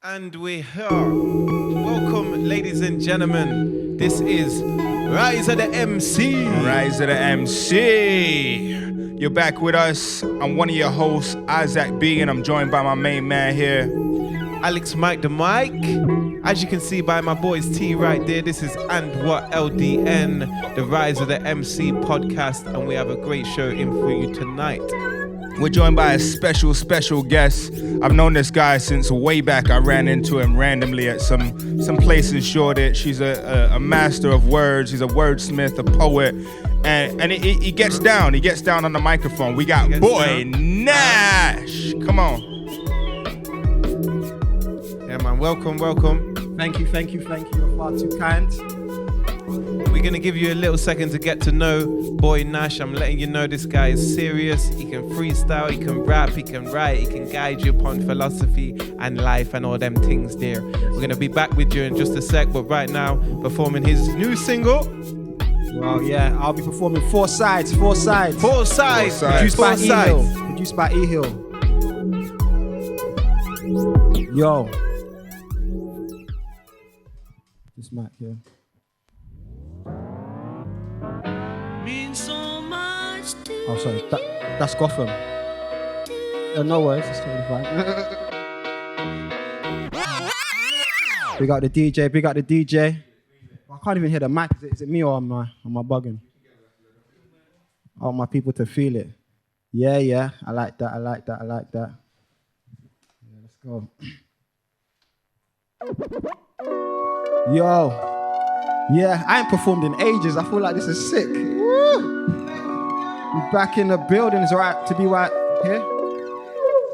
And we're here. Welcome, ladies and gentlemen. This is Rise of the MC. Rise of the MC. You're back with us. I'm one of your hosts, IsaacB, and I'm joined by my main man here, Alex Mike the Mike. As you can see by my boy's T right there, this is andwhatldnradio, the Rise of the MC podcast, and we have a great show in for you tonight. We're joined by a special guest. I've known this guy since way back. I ran into him randomly at some place in Shoreditch. She's a master of words. He's a wordsmith, a poet, and he gets down. He gets down on the microphone. We got Boy Nash. Come on. Yeah, man. Welcome. Thank you. You're far too kind. We're going to give you a little second to get to know Boy Nash. I'm letting you know this guy is serious. He can freestyle, he can rap, he can write, he can guide you upon philosophy and life and all them things there. We're going to be back with you in just a sec, but right now, performing his new single. Well, yeah, I'll be performing Four Sides. Produced by E-Hill. Yo. This mic here. Oh, sorry, that's Gotham. No worries, it's totally fine. Big up the DJ. I can't even hear the mic. Is it me or am I bugging? I want my people to feel it. Yeah, I like that. Yeah, let's go. Yo. Yeah, I ain't performed in ages. I feel like this is sick. Woo! Back in the building, it's alright to be right here.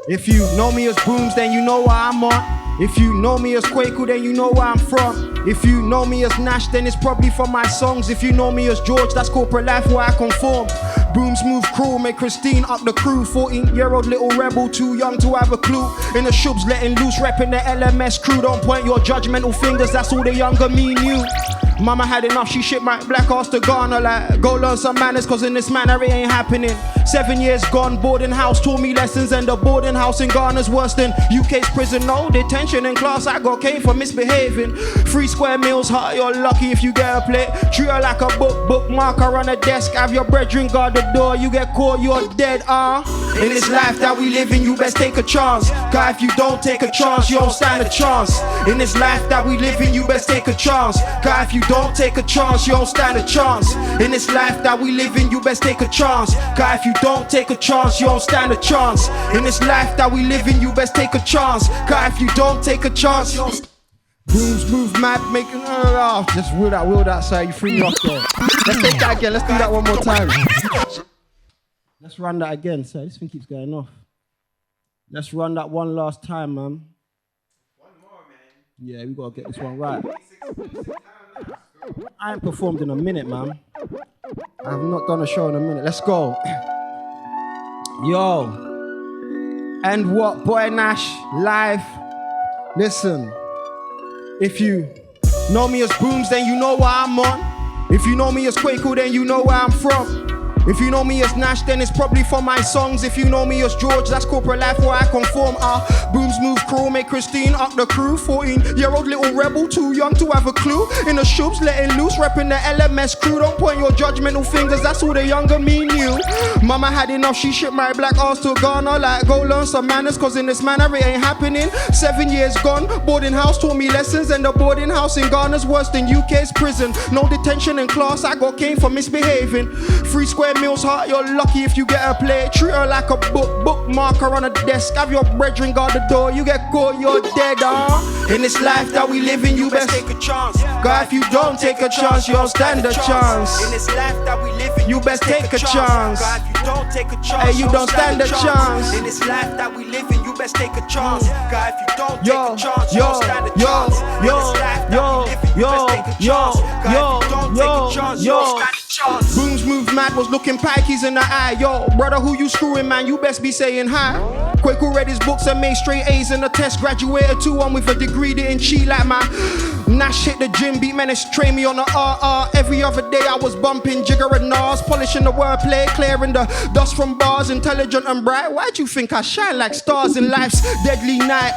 If you know me as Booms, then you know where I'm on. If you know me as Quaku, then you know where I'm from. If you know me as Nash, then it's probably from my songs. If you know me as George, that's corporate life where I conform. Booms move cruel, make Christine up the crew. 14-year-old little rebel, too young to have a clue. In the shubs letting loose, repping the LMS crew. Don't point your judgmental fingers, that's all the younger me knew. Mama had enough, she shipped my black ass to Ghana. Like, go learn some manners, cause in this manner it ain't happening. 7 years gone, boarding house taught me lessons. And the boarding house in Ghana's worse than UK's prison. No detention in class, I got cane for misbehaving. 3 square meals, hot, you're lucky if you get a plate. Treat her like a bookmarker on a desk. Have your brethren guard the door, you get caught, you're dead, In this life that we live in, you best take a chance. Cause if you don't take a chance, you don't stand a chance. In this life that we live in, you best take a chance. Cause if you don't take a chance, you don't stand a chance. In this life that we live in, you best take a chance. Cause if you don't take a chance, you don't stand a chance. In this life that we live in, you best take a chance. Cause if you don't take a chance, you don't. Booms move mad, making just will that side, you free me off there. Let's take that again, let's do that one more time. Let's run that again, so this thing keeps going off. Let's run that one last time, man. One more, man. Yeah, we gotta get this one right. I ain't performed in a minute, man. I have not done a show in a minute. Let's go. Yo. And what? Boy Nash, live. Listen. If you know me as Booms, then you know where I'm on. If you know me as Quaku, then you know where I'm from. If you know me as Nash, then it's probably from my songs. If you know me as George, that's corporate life where I conform. Booms move cruel, make Christine up the crew. 14-year-old little rebel, too young to have a clue. In the shubs, letting loose, repping the LMS crew. Don't point your judgmental fingers, that's all the younger me knew. Mama had enough, she shipped my black ass to Ghana. Like, go learn some manners, cause in this manner it ain't happening. 7 years gone, boarding house taught me lessons. And the boarding house in Ghana's worse than UK's prison. No detention in class, I got cane for misbehaving. 3 square meals hot, you're lucky if you get a plate. Treat her like a bookmarker on a desk. Have your brethren guard the door, you get caught, you're dead, In this life that we live in, you best take a chance. Cause if you don't take a chance, you don't stand a chance. In this life that we live in, you best take a chance. Cause if you don't take a chance, hey, you don't stand a chance. In this life that we live in, you best take a chance. Cause if you don't take a chance, you don't stand a chance. In this life that we live in, you best take a chance. Cause if you don't take a chance, you don't stand a chance. Booms move mad was looking pikeys in the eye. Yo, brother, who you screwing, man? You best be saying hi. Kwaku read his books and made straight A's in the test. Graduated 2-1 with a degree, didn't cheat like my Nash hit the gym, beat menace, train me on the RR. Every other day I was bumping Jigger and Nas, polishing the wordplay, clearing the dust from bars, intelligent and bright. Why'd you think I shine like stars in life's deadly night?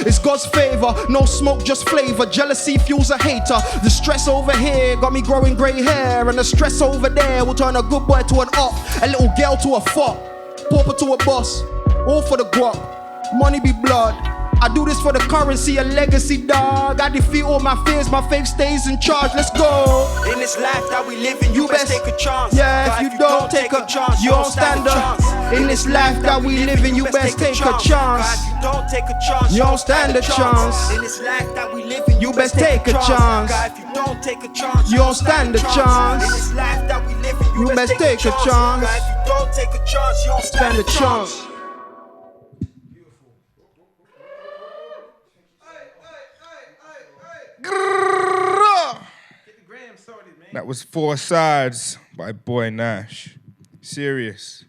It's God's favor, no smoke, just flavor. Jealousy fuels a hater. The stress over here got me growing grey hair, and the stress over there will turn a good boy to an op, a little girl to a fop, pauper to a boss, all for the guap. Money be blood. I do this for the currency, a legacy, dog. I defeat all my fears, my faith stays in charge. Let's go. In this life that we live in, you best take a chance. Yeah, if you don't take a chance, you don't stand up. In this life that we live in, you best take a chance. If you don't take a chance, you don't stand a chance. In this life that we live in, you best take a chance. If you don't take a chance, you don't stand a chance. In this life that we live in, you best take a chance. If you don't take a chance, you don't stand a chance. That was 4 Sides by Boy Nash. Serious.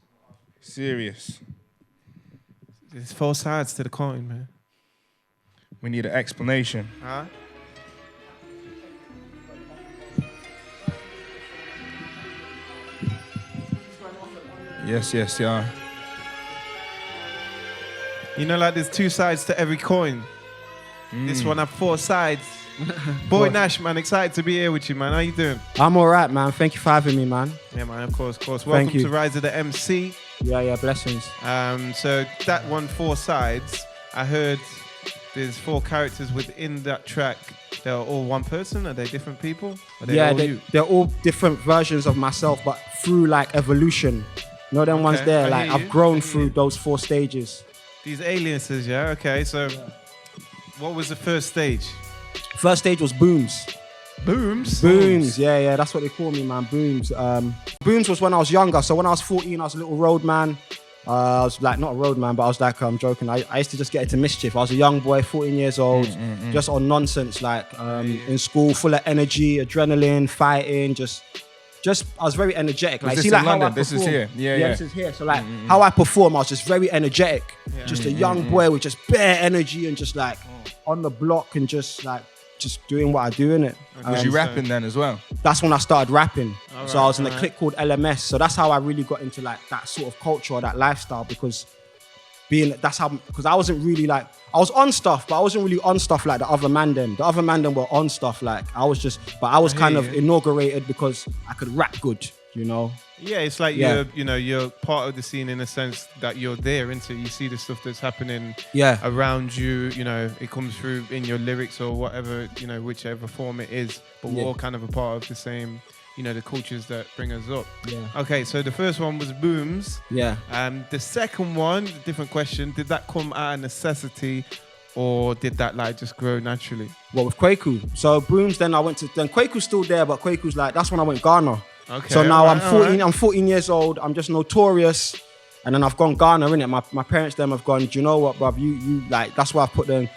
There's 4 sides to the coin, man. We need an explanation. Huh? Yes, yeah. You know, like there's 2 sides to every coin. This one have 4 sides. Boy Nash, man, excited to be here with you, man. How you doing? I'm all right, man. Thank you for having me, man. Yeah, man, of course. Welcome to Rise of the MC. Yeah, blessings. So that one, 4 sides, I heard there's 4 characters within that track. They're all one person? Are they different people? Are they all you? They're all different versions of myself, but through like evolution. You know them ones there? Like I've grown through those 4 stages. These aliases, yeah? Okay, so what was the first stage? First stage was Booms. Booms? Yeah, that's what they call me, man. Booms. Booms was when I was younger. So when I was 14, I was a little road man. I was like, not a road man, but I was like, I'm joking. I used to just get into mischief. I was a young boy, 14 years old, just on nonsense, like in school, full of energy, adrenaline, fighting, just I was very energetic. Like, this see, in like London? How I this perform. is here. Yeah. This is here. So like how I perform, I was just very energetic. Just a young boy with just bare energy and just like on the block and just doing what I do in it. Was you rapping then as well? That's when I started rapping. Right, I was in a clique called LMS. So that's how I really got into like that sort of culture or that lifestyle because I wasn't really like, I was on stuff, but I wasn't really on stuff like the other man them. The other man them were on stuff like, I was kind of inaugurated because I could rap good, you know? Yeah, it's like you're part of the scene in a sense that you're there, into you see the stuff that's happening around you, you know, it comes through in your lyrics or whatever, you know, whichever form it is, but we're all kind of a part of the same, you know, the cultures that bring us up. Yeah. Okay, so the first one was Booms. Yeah. The second one, different question, did that come out of necessity or did that like just grow naturally? Well, with Kwaku. So Booms, then Kwaku's still there, but Kwaku's like, that's when I went Ghana. Okay. So now I'm 14. I'm 14 years old. I'm just notorious, and then I've gone Ghana, innit? My parents them have gone. Do you know what, bruv? You like that's why I put them.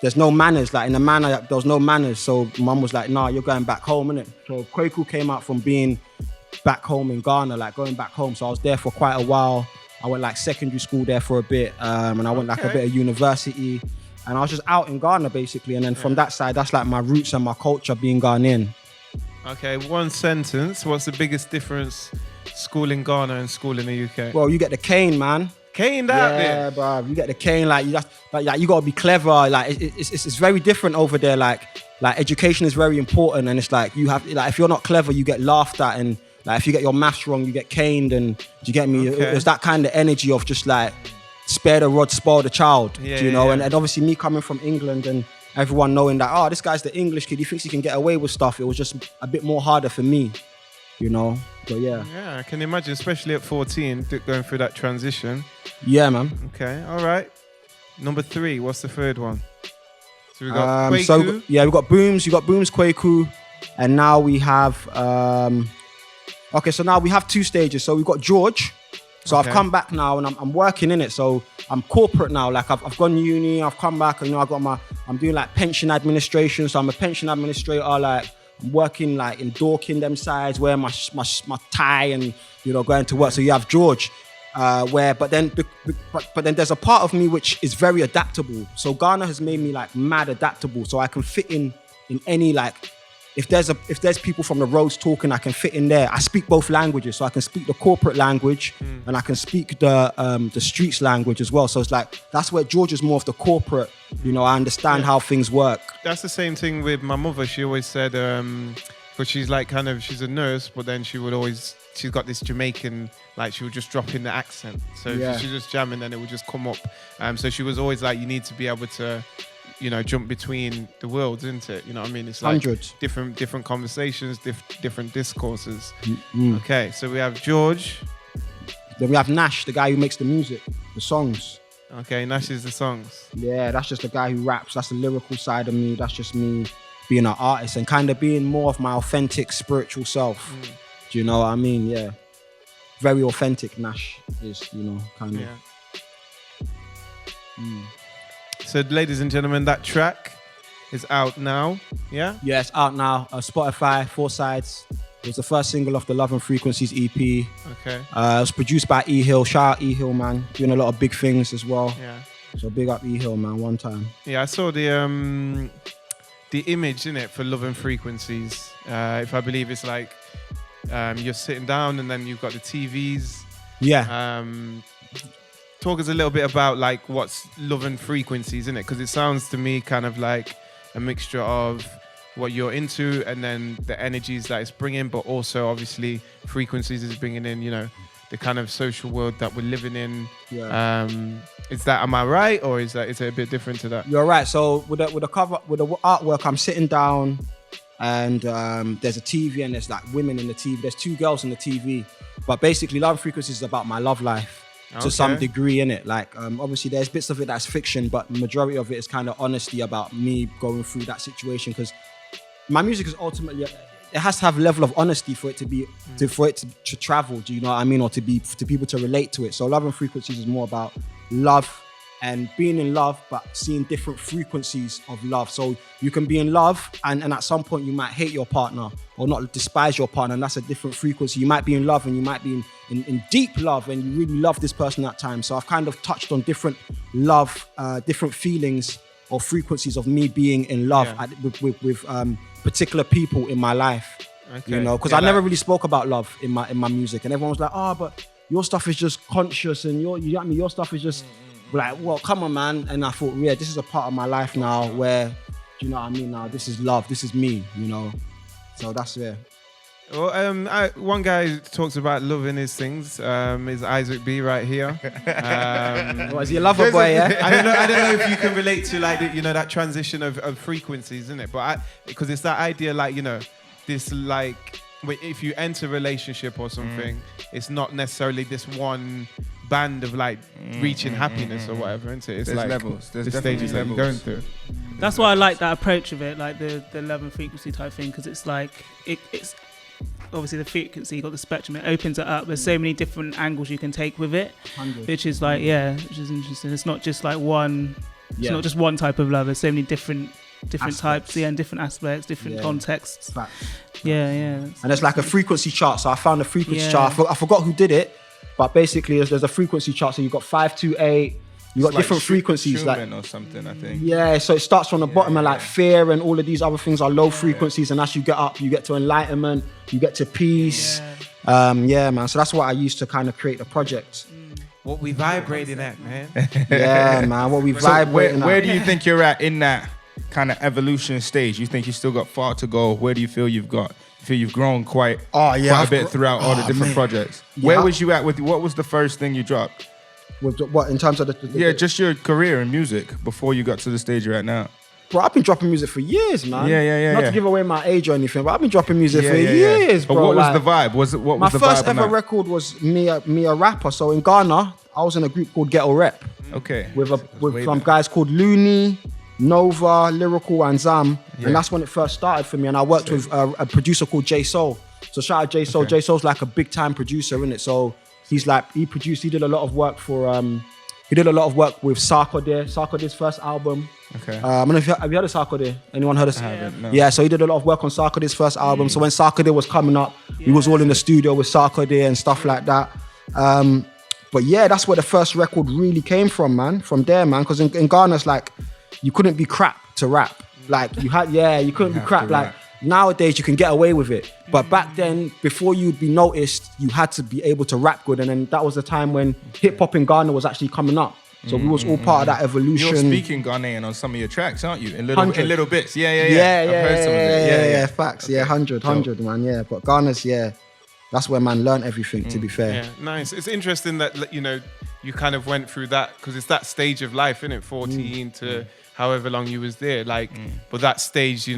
There's no manners. Like in the manor, there was no manners. So mum was like, nah, you're going back home, innit? So Kwaku came out from being back home in Ghana, like going back home. So I was there for quite a while. I went like secondary school there for a bit, and I went like a bit of university, and I was just out in Ghana basically. And then from that side, that's like my roots and my culture being Ghanaian. Okay, one sentence. What's the biggest difference school in Ghana and school in the UK? Well, you get the cane, man. Cane out there? Yeah, bro. You get the cane. Like you gotta be clever. Like it's very different over there. Like education is very important, and it's like you have like if you're not clever, you get laughed at, and like if you get your maths wrong, you get caned. And do you get me? Okay. There's that kind of energy of just like spare the rod, spoil the child. Yeah, do you know? Yeah. And obviously me coming from England and everyone knowing that, oh, this guy's the English kid, he thinks he can get away with stuff. It was just a bit more harder for me, you know? So, yeah. Yeah, I can imagine, especially at 14, going through that transition. Yeah, man. Okay, all right. Number 3, what's the third one? So we got Kwaku. So, yeah, we got Booms. You got Booms, Kwaku. And now we have... so now we have 2 stages. So we've got George. So I've come back now and I'm working in it. So I'm corporate now. Like I've gone uni, I've come back and I'm doing like pension administration. So I'm a pension administrator, like I'm working like in Dorking them sides, wearing my tie and, you know, going to work. So you have George, but then there's a part of me which is very adaptable. So Ghana has made me like mad adaptable. So I can fit in any, like, if there's people from the roads talking, I can fit in there. I speak both languages, so I can speak the corporate language and I can speak the streets language as well. So it's like, that's where George is more of the corporate, you know, I understand how things work. That's the same thing with my mother. She always said, but she's like she's a nurse, but then she's got this Jamaican, like she would just drop in the accent. So she's just jamming and it would just come up. So she was always like, you need to be able to, you know, jump between the worlds, isn't it? You know what I mean? It's like Hundreds. different conversations, different discourses. Okay, so we have George. Then we have Nash, the guy who makes the music, the songs. Okay, Nash is the songs. Yeah, that's just the guy who raps. That's the lyrical side of me. That's just me being an artist and kind of being more of my authentic spiritual self. Do you know what I mean? Yeah. Very authentic, Nash is, you know, kind of. Yeah. So, ladies and gentlemen, that track is out now. Yeah? Yeah, it's out now. Spotify, 4 sides. It was the first single off the Love and Frequencies EP. Okay. It was produced by E Hill. Shout out E Hill, man. Doing a lot of big things as well. Yeah. So big up E Hill, man. One time. Yeah, I saw the image in it for Love and Frequencies. If I believe it's like you're sitting down and then you've got the TVs. Yeah. Talk us a little bit about like what's Love and Frequencies, isn't it? Because it sounds to me kind of like a mixture of what you're into and then the energies that it's bringing, but also obviously Frequencies is bringing in, you know, the kind of social world that we're living in. Yeah. Is that, am I right, or is it a bit different to that? You're right. So with the cover, with the artwork, I'm sitting down and there's a TV and there's like women in the TV. There's 2 girls in the TV, but basically Love and Frequencies is about my love life. To some degree in it, like obviously there's bits of it that's fiction, but the majority of it is kind of honesty about me going through that situation, because my music is ultimately, it has to have a level of honesty for it to be for it to travel, do you know what I mean, or to people to relate to it. So Love and Frequencies is more about love and being in love, but seeing different frequencies of love. So you can be in love and at some point you might hate your partner or not despise your partner, and that's a different frequency. You might be in love and you might be in deep love and you really love this person at that time. So I've kind of touched on different love, different feelings or frequencies of me being in love with particular people in my life. Okay. You know, because I never really spoke about love in my music, and everyone was like, "Oh, but your stuff is just conscious, and you know what I mean, your stuff is just like, well, come on, man." And I thought, yeah, this is a part of my life now where, you know what I mean, now this is love, this is me, you know. So that's Well, one guy who talks about loving his things is IsaacB right here. Is he a lover boy? Yeah. I don't know if you can relate to like that transition of frequencies, isn't it? But because it's that idea, like, you know, this like if you enter a relationship or something, it's not necessarily this one band of like reaching happiness or whatever, isn't it? It's there's like levels. There's the stages that you're going through. That's why I like that approach of it, like the love and frequency type thing, because it's like it's obviously the frequency, you got the spectrum, it opens it up. There's so many different angles you can take with it, 100. which is like, which is interesting. It's not just like one, it's not just one type of love. There's so many different types, and different aspects, different contexts. Fact. Yeah. And there's like a frequency chart. So I found a frequency chart. I forgot who did it, but basically there's a frequency chart. So you've got 5, 2, 8. You got different frequencies, Schumann or something, I think. Yeah, so it starts from the bottom, and like fear and all of these other things are low frequencies, and as you get up, you get to enlightenment, you get to peace. Man. So that's what I used to kind of create the project. What we vibrating at, man. Yeah, man. What we vibrating at. Where do you think you're at in that kind of evolution stage? You think you still got far to go? Where do you feel you've grown quite a bit throughout all the different projects? Where was you at with? What was the first thing you dropped? With what, in terms of just your career in music before you got to the stage you're at now? Bro, I've been dropping music for years, man. Yeah. Not to give away my age or anything, but I've been dropping music for years, bro. But what was the vibe? What was the vibe? My first ever record was me a rapper. So in Ghana, I was in a group called Ghetto Rep. Okay. With some guys called Looney, Nova, Lyrical, and Zam. And that's when it first started for me. And I worked with a producer called J Soul. So shout out J Soul. Okay. J Soul's like a big time producer, innit? So he did a lot of work for He did a lot of work with Sarkodie's first album. Okay. I don't know if have you heard of Sarkodie? Anyone heard of? I haven't, no. Yeah, so he did a lot of work on Sarkodie's first album. So when Sarkodie was coming up, we was all in the studio with Sarkodie and stuff like that. But yeah, that's where the first record really came from, man. From there, man. Because in Ghana, it's like you couldn't be crap to rap. Like you couldn't be crap. Like nowadays, you can get away with it. But back then, before you'd be noticed, you had to be able to rap good. And then that was the time when hip hop in Ghana was actually coming up. So we was all part of that evolution. You're speaking Ghanaian on some of your tracks, aren't you? In little bits. Yeah. I've heard some of it. Yeah. Facts. Okay. Yeah, 100, man. Yeah, but Ghana's, that's where man learned everything. To be fair. Yeah, nice. It's interesting that you kind of went through that because it's that stage of life, isn't it? 14 to however long you was there, but that stage,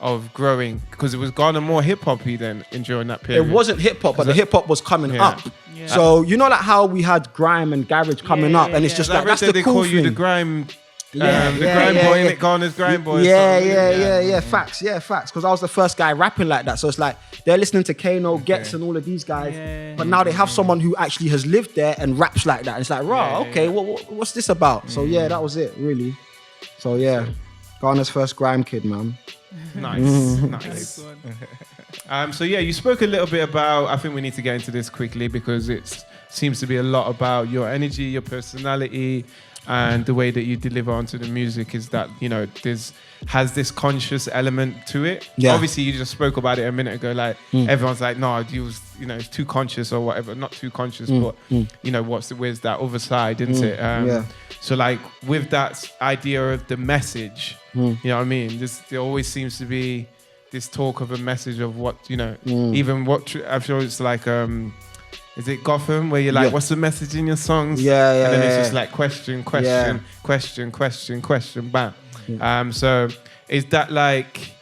of growing, because it was Ghana more hip hoppy then during that period. It wasn't hip hop, but the hip hop was coming up. Yeah. So like how we had grime and garage coming up, and it's just like that's the they cool call thing. you the grime. The grime boy, innit? Ghana's grime boy. Yeah. Facts. Because I was the first guy rapping like that. So it's like they're listening to Kano, Gets, and all of these guys. But now they have someone who actually has lived there and raps like that. And it's like, what's this about? So that was it, really. So Ghana's first grime kid, man. Nice. So you spoke a little bit about, I think we need to get into this quickly because it seems to be a lot about your energy, your personality, and the way that you deliver onto the music is that, has this conscious element to it. Yeah. Obviously, you just spoke about it a minute ago, like everyone's like, no, you was, it's too conscious or whatever. Not too conscious, but, where's that other side, isn't it? So like with that idea of the message, you know what I mean? There always seems to be this talk of a message of what, even what, I'm sure it's like, is it Gotham where you're like, what's the message in your songs? And then it's just like question, bam. So is that like,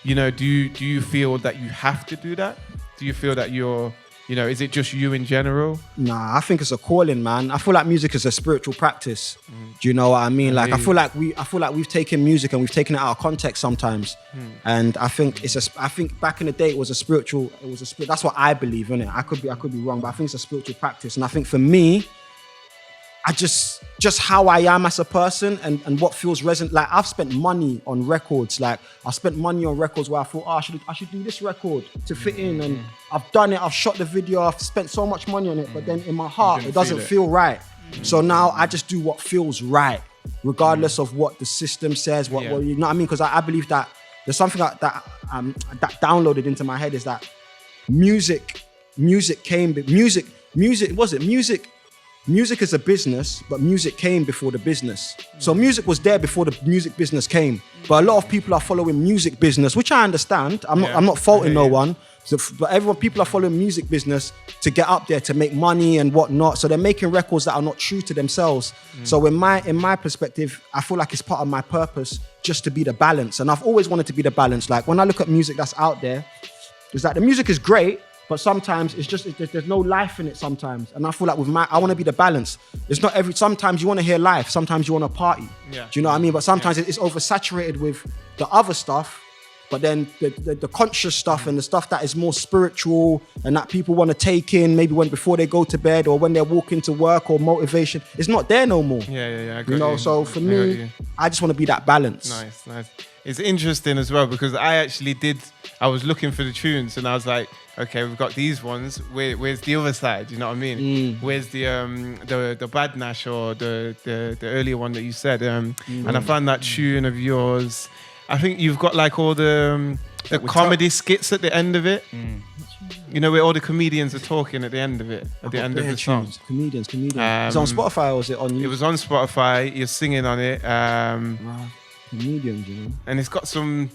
do you feel that you have to do that? Do you feel that you're, is it just you in general? Nah, I think it's a calling, man. I feel like music is a spiritual practice. Do you know what I mean? Like I feel like we've taken music and we've taken it out of context sometimes. And I think I think back in the day it was a spiritual. That's what I believe, innit? I could be wrong, but I think it's a spiritual practice. And I think for me, I just how I am as a person and what feels resonant. Like I've spent money on records. Like I spent money on records where I thought, I should do this record to fit in. And I've done it. I've shot the video. I've spent so much money on it. But then in my heart, it doesn't feel right. So now I just do what feels right, regardless of what the system says. What you know what I mean? Because I believe that there's something that downloaded into my head is that music is a business, but music came before the business. So music was there before the music business came. But a lot of people are following music business, which I understand. I'm not faulting no one. So, but people are following music business to get up there, to make money and whatnot. So they're making records that are not true to themselves. So in my perspective, I feel like it's part of my purpose just to be the balance. And I've always wanted to be the balance. Like when I look at music that's out there, it's like the music is great, but sometimes it's just there's no life in it sometimes. And I feel like I want to be the balance. It's not sometimes you want to hear life, sometimes you want to party. Yeah. Do you know what I mean? But sometimes it's oversaturated with the other stuff. But then the conscious stuff and the stuff that is more spiritual and that people want to take in maybe before they go to bed or when they're walking to work or motivation, it's not there no more. Yeah. I got you. So for me, I just want to be that balance. Nice. It's interesting as well because I was looking for the tunes and I was like, okay, we've got these ones. Where's the other side? You know what I mean? Where's the Bad Nash or the earlier one that you said? And I found that tune of yours. I think you've got like all the comedy skits at the end of it. Where all the comedians are talking at the end of it, at the end of the song. Comedians. It's on Spotify or was it on YouTube? It was on Spotify. You're singing on it. Wow. Comedians, And it's got some,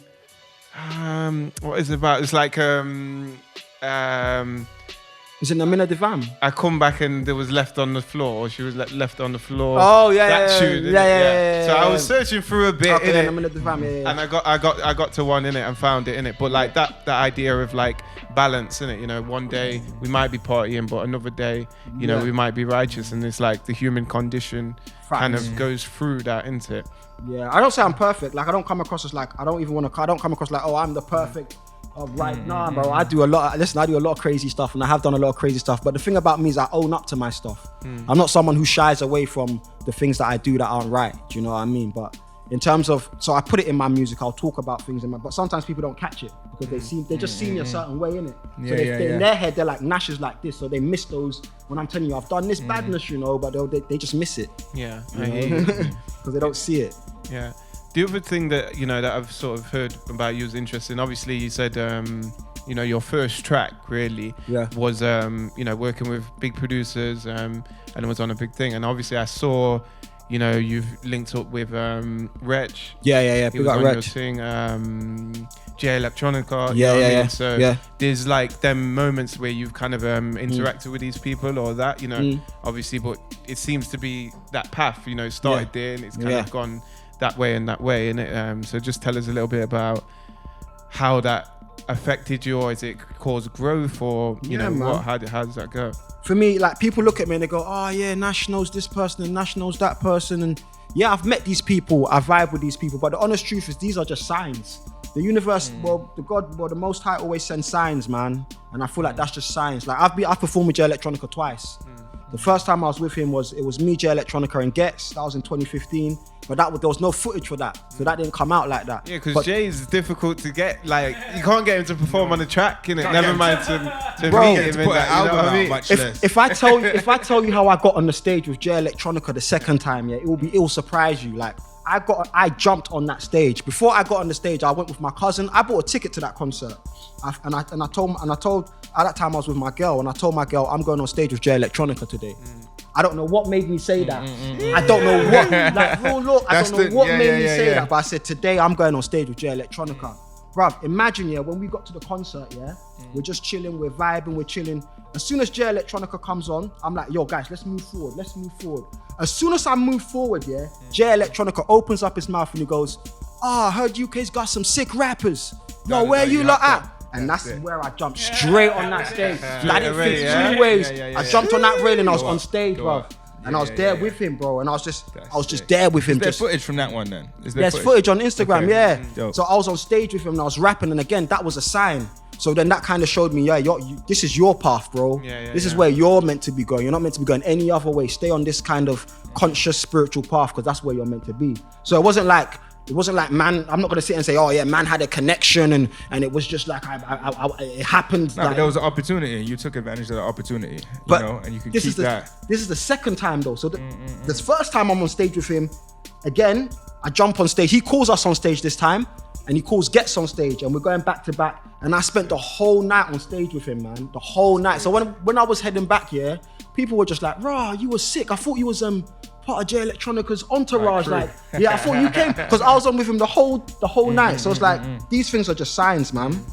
what is it about? It's like, is it Namina Devam? I come back and there was left on the floor, or she was left on the floor. Oh tune, yeah. So I was searching through a bit, okay, Namina Devam, and I got to one in it and found it in it. But like that idea of like balance in it, one day we might be partying, but another day, we might be righteous, and it's like the human condition kind of goes through that, isn't it? Yeah, I don't say I'm perfect. Like I don't come across as like I don't come across like I'm the perfect. Nah, bro. I do a lot of crazy stuff, and I have done a lot of crazy stuff. But the thing about me is I own up to my stuff. I'm not someone who shies away from the things that I do that aren't right. Do you know what I mean? But in terms of, so I put it in my music. I'll talk about things but sometimes people don't catch it because they just see me a certain way, innit? So in their head, they're like, Nash is like this, so they miss those. When I'm telling you, I've done this badness, you know, but they just miss it. Yeah, I hear you. Because they don't see it. Yeah. The other thing that, you know, that I've sort of heard about you is interesting. Obviously, you said, you know, your first track really was, you know, working with big producers and it was on a big thing. And obviously I saw, you know, you've linked up with Wretch. Yeah. He was on your thing. Jay Electronica. Yeah. So there's like them moments where you've kind of interacted with these people or that, you know, obviously, but it seems to be that path, you know, started there and it's kind of gone that way, and so just tell us a little bit about how that affected you, or is it caused growth, or you know, what, how does that go? For me, like, people look at me and they go, oh yeah, Nash knows this person and Nash knows that person, and yeah, I've met these people, I vibe with these people, but the honest truth is these are just signs. The universe, the Most High always sends signs, man, and I feel like that's just signs. Like I've performed with Jay Electronica twice. The first time I was with him it was me, Jay Electronica, and Gets. That was in 2015. But there was no footage for that, so that didn't come out like that. Yeah, because Jay is difficult to get. Like, you can't get him to perform on the track, innit? Never mind to meet him. To put an album out, much less. If I tell you how I got on the stage with Jay Electronica the second time, it will surprise you. Like, I jumped on that stage. Before I got on the stage, I went with my cousin. I bought a ticket to that concert, and I told at that time I was with my girl, and I told my girl, I'm going on stage with Jay Electronica today. I don't know what made me say that. I don't know what, like, real look, I don't know what made me say that, but I said, today I'm going on stage with Jay Electronica. Bruv, imagine, when we got to the concert, we're just chilling, we're vibing, we're chilling. As soon as Jay Electronica comes on, I'm like, yo, guys, let's move forward. As soon as I move forward, Jay Electronica opens up his mouth and he goes, I heard UK's got some sick rappers. Yo, where you lot at? And that's where I jumped straight on that stage. I didn't think 2 ways. I jumped on that railing, I was on stage, bro. And I was there with him, bro. And I was just there with him. Is there footage from that one then? There's footage on Instagram, So I was on stage with him and I was rapping, and again, that was a sign. So then that kind of showed me, this is your path, bro. This is where you're meant to be going. You're not meant to be going any other way. Stay on this kind of conscious spiritual path, because that's where you're meant to be. So it wasn't like, man, I'm not gonna sit and say, oh yeah, man had a connection and it was just like it happened. No, but there was an opportunity. You took advantage of the opportunity, you know, and you can keep that. This is the second time though. So this first time I'm on stage with him, again, I jump on stage. He calls us on stage this time, and he calls Gets on stage, and we're going back to back. And I spent the whole night on stage with him, man. The whole night. So when I was heading back, people were just like, rah, you were sick. I thought you was part of Jay Electronica's entourage. Like, I thought you came, because I was on with him the whole night. So it's like, these things are just signs, man.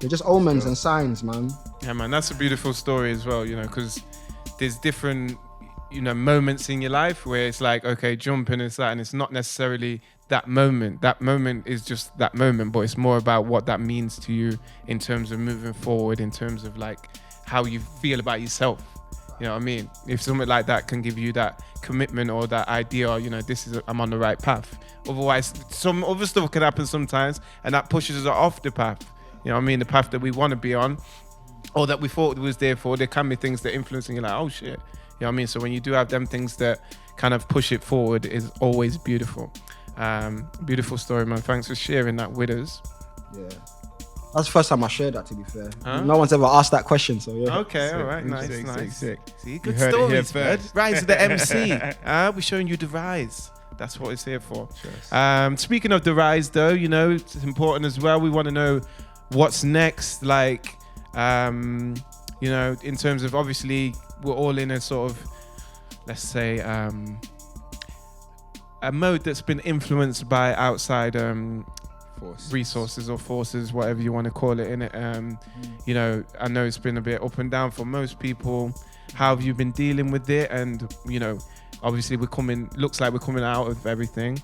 They're just omens and signs, man. Yeah, man, that's a beautiful story as well, you know, because there's different, you know, moments in your life where it's like, okay, jumping and that, and it's not necessarily that moment. That moment is just that moment, but it's more about what that means to you in terms of moving forward, in terms of like how you feel about yourself. You know what I mean? If something like that can give you that commitment or that idea, you know, I'm on the right path. Otherwise, some other stuff can happen sometimes, and that pushes us off the path. You know what I mean? The path that we want to be on, or that we thought was there for. There can be things that influencing you, like, oh shit. You know what I mean? So when you do have them things that kind of push it forward, is always beautiful. Beautiful story, man. Thanks for sharing that with us. Yeah. That's the first time I shared that, to be fair. No one's ever asked that question, so yeah. Okay, sick, all right, nice. Sick. See, good stories, bud. Rise of the MC. We're showing you the rise. That's what it's here for. Speaking of the rise, though, you know, it's important as well. We want to know what's next, like, you know, in terms of, obviously, we're all in a sort of, let's say, a mode that's been influenced by outside resources or forces, whatever you want to call it, innit? You know, I know it's been a bit up and down for most people. How have you been dealing with it? And, you know, obviously looks like we're coming out of everything.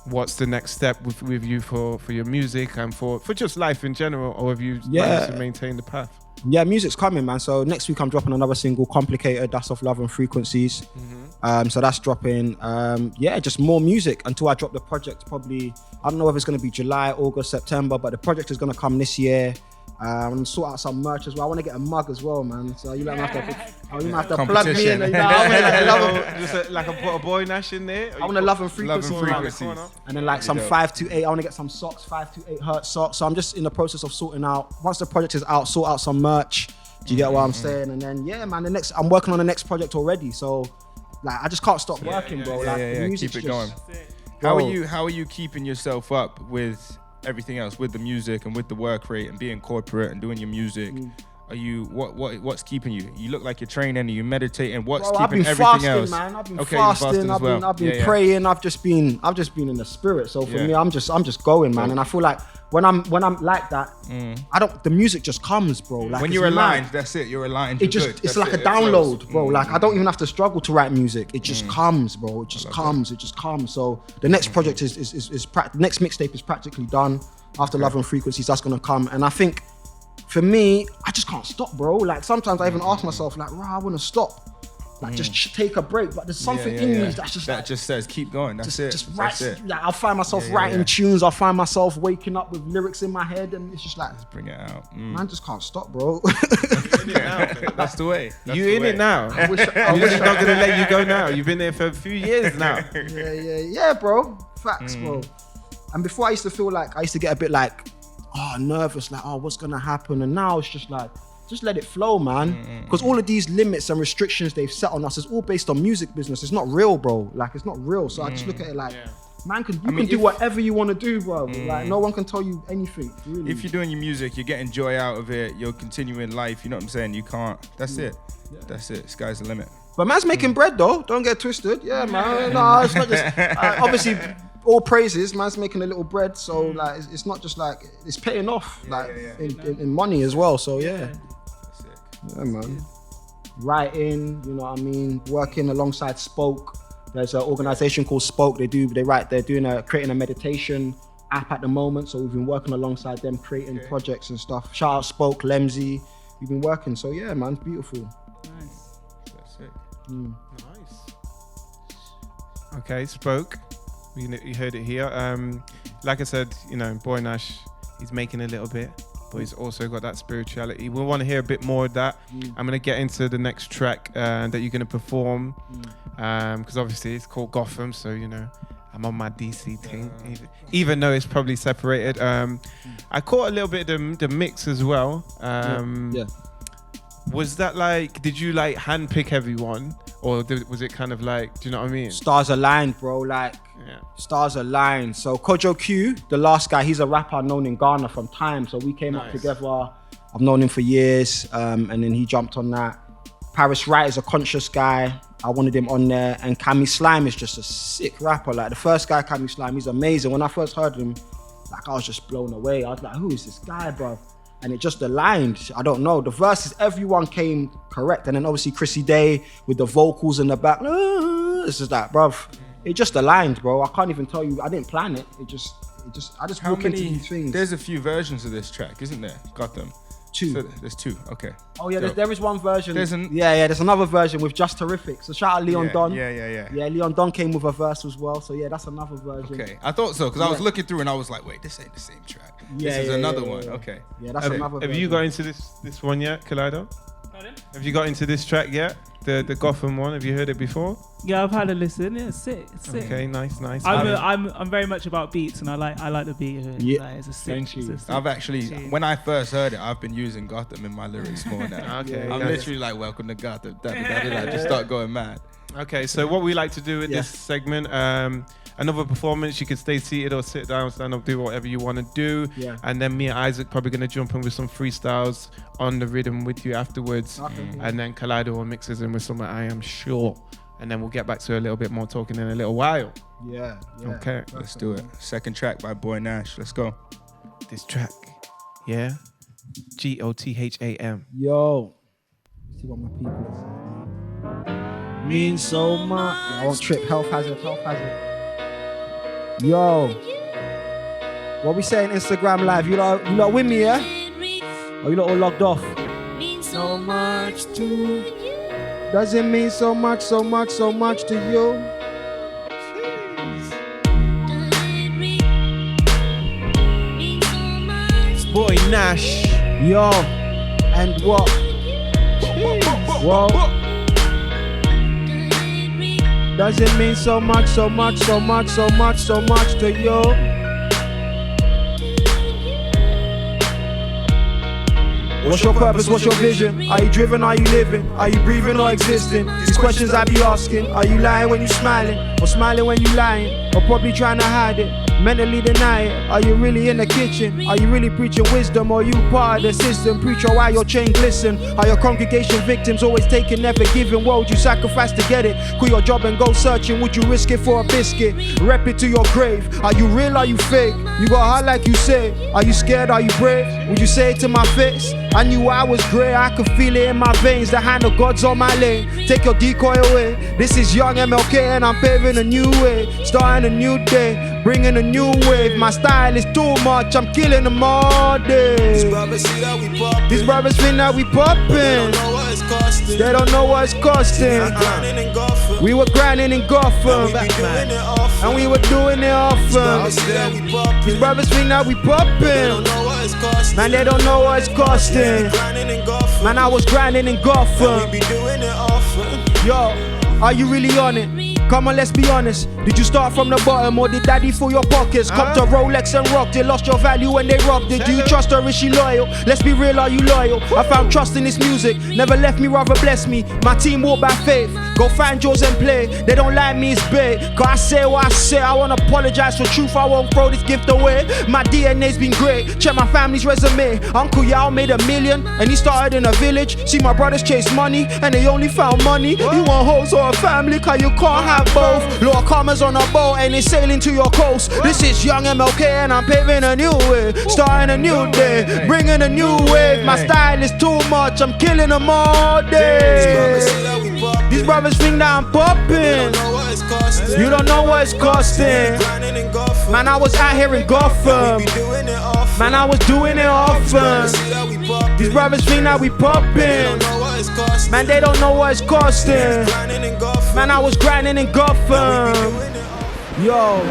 What's the next step with you for your music and for just life in general, or have you managed to maintain the path? Yeah, music's coming, man. So next week I'm dropping another single, Complicated, that's off Love and Frequencies. So that's dropping. Just more music until I drop the project. Probably, I don't know if it's going to be July, August, September, but the project is going to come this year. I'm gonna sort out some merch as well. I want to get a mug as well, man. So you might have to plug me Competition. in. I Just put a Boy Nash in there. want to love and frequencies. Love and frequencies. And then like some 528. I want to get some socks, 528 hertz socks. So I'm just in the process of sorting out. Once the project is out, sort out some merch. Do you get what I'm saying? And then yeah, man. I'm working on the next project already. So like I just can't stop working, bro. The music's Keep it just- going. How are you keeping yourself up with everything else, with the music and with the work rate and being corporate and doing your music? Are you what's keeping you? You look like you're training and you meditating. What's Bro, I've keeping been everything fasting, else? man. I've been Okay, you're fasting. as well. I've been praying. I've just been in the spirit. So for me, I'm just going, man. And I feel like when I'm like that, the music just comes, bro. Like When it's you're aligned, mad. that's it. You're aligned. It's like a download, bro. Like I don't even have to struggle to write music. It just comes, bro. It just comes. It just comes. So the next project is the next mixtape is practically done. After Love and Frequencies, that's gonna come. And I think for me, I just can't stop, bro. Like sometimes I even ask myself, like, I want to stop. Like just take a break. But there's something in me that's just that just says keep going. That's it. Just That's write. it. Like I'll find myself writing tunes. I'll find myself waking up with lyrics in my head, and it's just like, Bring it out. man, just can't stop, bro. That's the way. That's You the in way. it now? I wish He's not gonna let you go now. You've been there for a few years now. yeah, bro. Facts, bro. And before I used to feel like I used to get a bit like, nervous, like, what's gonna happen? And now it's just like, just let it flow, man. Because all of these limits and restrictions they've set on us is all based on music business. It's not real, bro. Like it's not real. So I just look at it like, man, you can do whatever you want to do, bro. Like no one can tell you anything. Really. If you're doing your music, you're getting joy out of it. You're continuing life. You know what I'm saying? You can't. That's it. That's it. Sky's the limit. But man's making bread though. Don't get twisted. Yeah, man. No, it's not just obviously all praises. Man's making a little bread, so like it's not just like it's paying off in money as well. So yeah, man. Writing, you know what I mean. Working alongside Spoke. There's an organization called Spoke. They're creating a meditation app at the moment. So we've been working alongside them, creating projects and stuff. Shout out Spoke, Lemsy. We've been working. So yeah, man, it's beautiful. Nice. Okay, Spoke. You heard it here. Like I said, Boy Nash, he's making a little bit, but he's also got that spirituality. We want to hear a bit more of that. I'm gonna get into the next track that you're gonna perform, because obviously it's called Gotham, so I'm on my DC thing, even though it's probably separated. I caught a little bit of the mix as well. Was that like, did you like handpick everyone, or was it kind of like, do you know what I mean? Stars aligned, bro. Like stars aligned. So Kojo Q, the last guy, he's a rapper known in Ghana from time. So we came up together. I've known him for years, and then he jumped on that. Paris Wright is a conscious guy. I wanted him on there. And Cammy Slime is just a sick rapper. Like the first guy, Cammy Slime, he's amazing. When I first heard him, like I was just blown away. I was like, who is this guy, bro? And it just aligned. I don't know. The verses, everyone came correct. And then obviously Chrissy Day with the vocals in the back. This is that, bruv. It just aligned, bro. I can't even tell you. I didn't plan it. I just walk into these things. There's a few versions of this track, isn't there? Got them. 2. So there's 2. Okay. Oh yeah, there is one version. There's another version with Just Terrific. So shout out Leon Don. Yeah. Yeah, Leon Don came with a verse as well. So yeah, that's another version. Okay, I thought so because I was looking through and I was like, wait, this ain't the same track. This is another one. Okay. Yeah, that's another version. Have you got into this one yet, Calaida? Pardon? Have you got into this track yet? The Gotham one. Have you heard it before? Yeah, I've had a listen. Yeah, it's sick. It's sick. Okay, nice. I'm very much about beats, and I like the beat of it. Yeah. Like, it's a sick. Thank you. I've actually, when I first heard it, I've been using Gotham in my lyrics more now. Okay. I'm literally like, welcome to Gotham. I just start going mad. Okay, so what we like to do with this segment, another performance, you can stay seated or sit down, stand up, do whatever you want to do. Yeah. And then me and Isaac probably going to jump in with some freestyles on the rhythm with you afterwards. Okay. And then Calaida will mix us in with something, I am sure. And then we'll get back to a little bit more talking in a little while. Yeah. Okay. Let's do it. Second track by Boy Nash. Let's go. This track, Gotham. Yo. See what my people are saying. Means so much. I won't trip. Health hazard. Yo. What we saying Instagram live? You lot with me, yeah? Or you lot all logged off? So much to you. Does it mean so much to you? Boy Nash. Yo, and what? Whoa. Does it mean so much, so much, so much, so much, so much to you? What's your purpose? What's your vision? Are you driven? Are you living? Are you breathing or existing? These questions I be asking. Are you lying when you smiling? Or smiling when you lying? Or probably trying to hide it? Mentally deny it. Are you really in the kitchen? Are you really preaching wisdom? Or you part of the system? Preacher, why your chain glisten? Are your congregation victims always taking, never giving? What would you sacrifice to get it? Quit your job and go searching. Would you risk it for a biscuit? Rep it to your grave. Are you real? Are you fake? You got heart like you say. Are you scared? Are you brave? Would you say it to my face? I knew I was grey, I could feel it in my veins. The hand of God's on my lane. Take your decoy away. This is young MLK and I'm paving a new way. Starting a new day, bringing a new wave. My style is too much, I'm killing them all day. These brothers see that we poppin'. These brothers think that we poppin'. They don't know what it's costing. They don't know what it's costing. Grinding in Gotham. We were grinding in Gotham. We be doing it often. And we were doing it often. See that we poppin'. These brothers think that we They don't poppin'. know what it's costing. Man, they don't know what it's costing. Grinding in Gotham. Man, I was grinding in Gotham. We be doing it often. Yo, are you really on it? Come on, let's be honest. Did you start from the bottom or did daddy fill your pockets? Come to Rolex and rocked it, lost your value when they robbed it. Do you trust her? Is she loyal? Let's be real, are you loyal? I found trust in this music, never left me, rather bless me. My team walk by faith, go find yours and play. They don't like me, it's bait. Cause I say what I say, I won't apologize for truth, I won't throw this gift away. My DNA's been great, check my family's resume. Uncle Yao made $1 million and he started in a village. See my brothers chase money and they only found money. You want hoes or a family, cause you can't have both. Lord Karma's on a boat and it's sailing to your coast. This is young MLK and I'm paving a new way. Starting a new day, bringing a new wave. My style is too much, I'm killing them all day. These brothers think that I'm popping. You don't know what it's costing. Man, I was out here in Gotham. Man, I was doing it often. These brothers think that we popping. Man, they don't know what it's costing. Man, I was grinding in Gotham. Yo.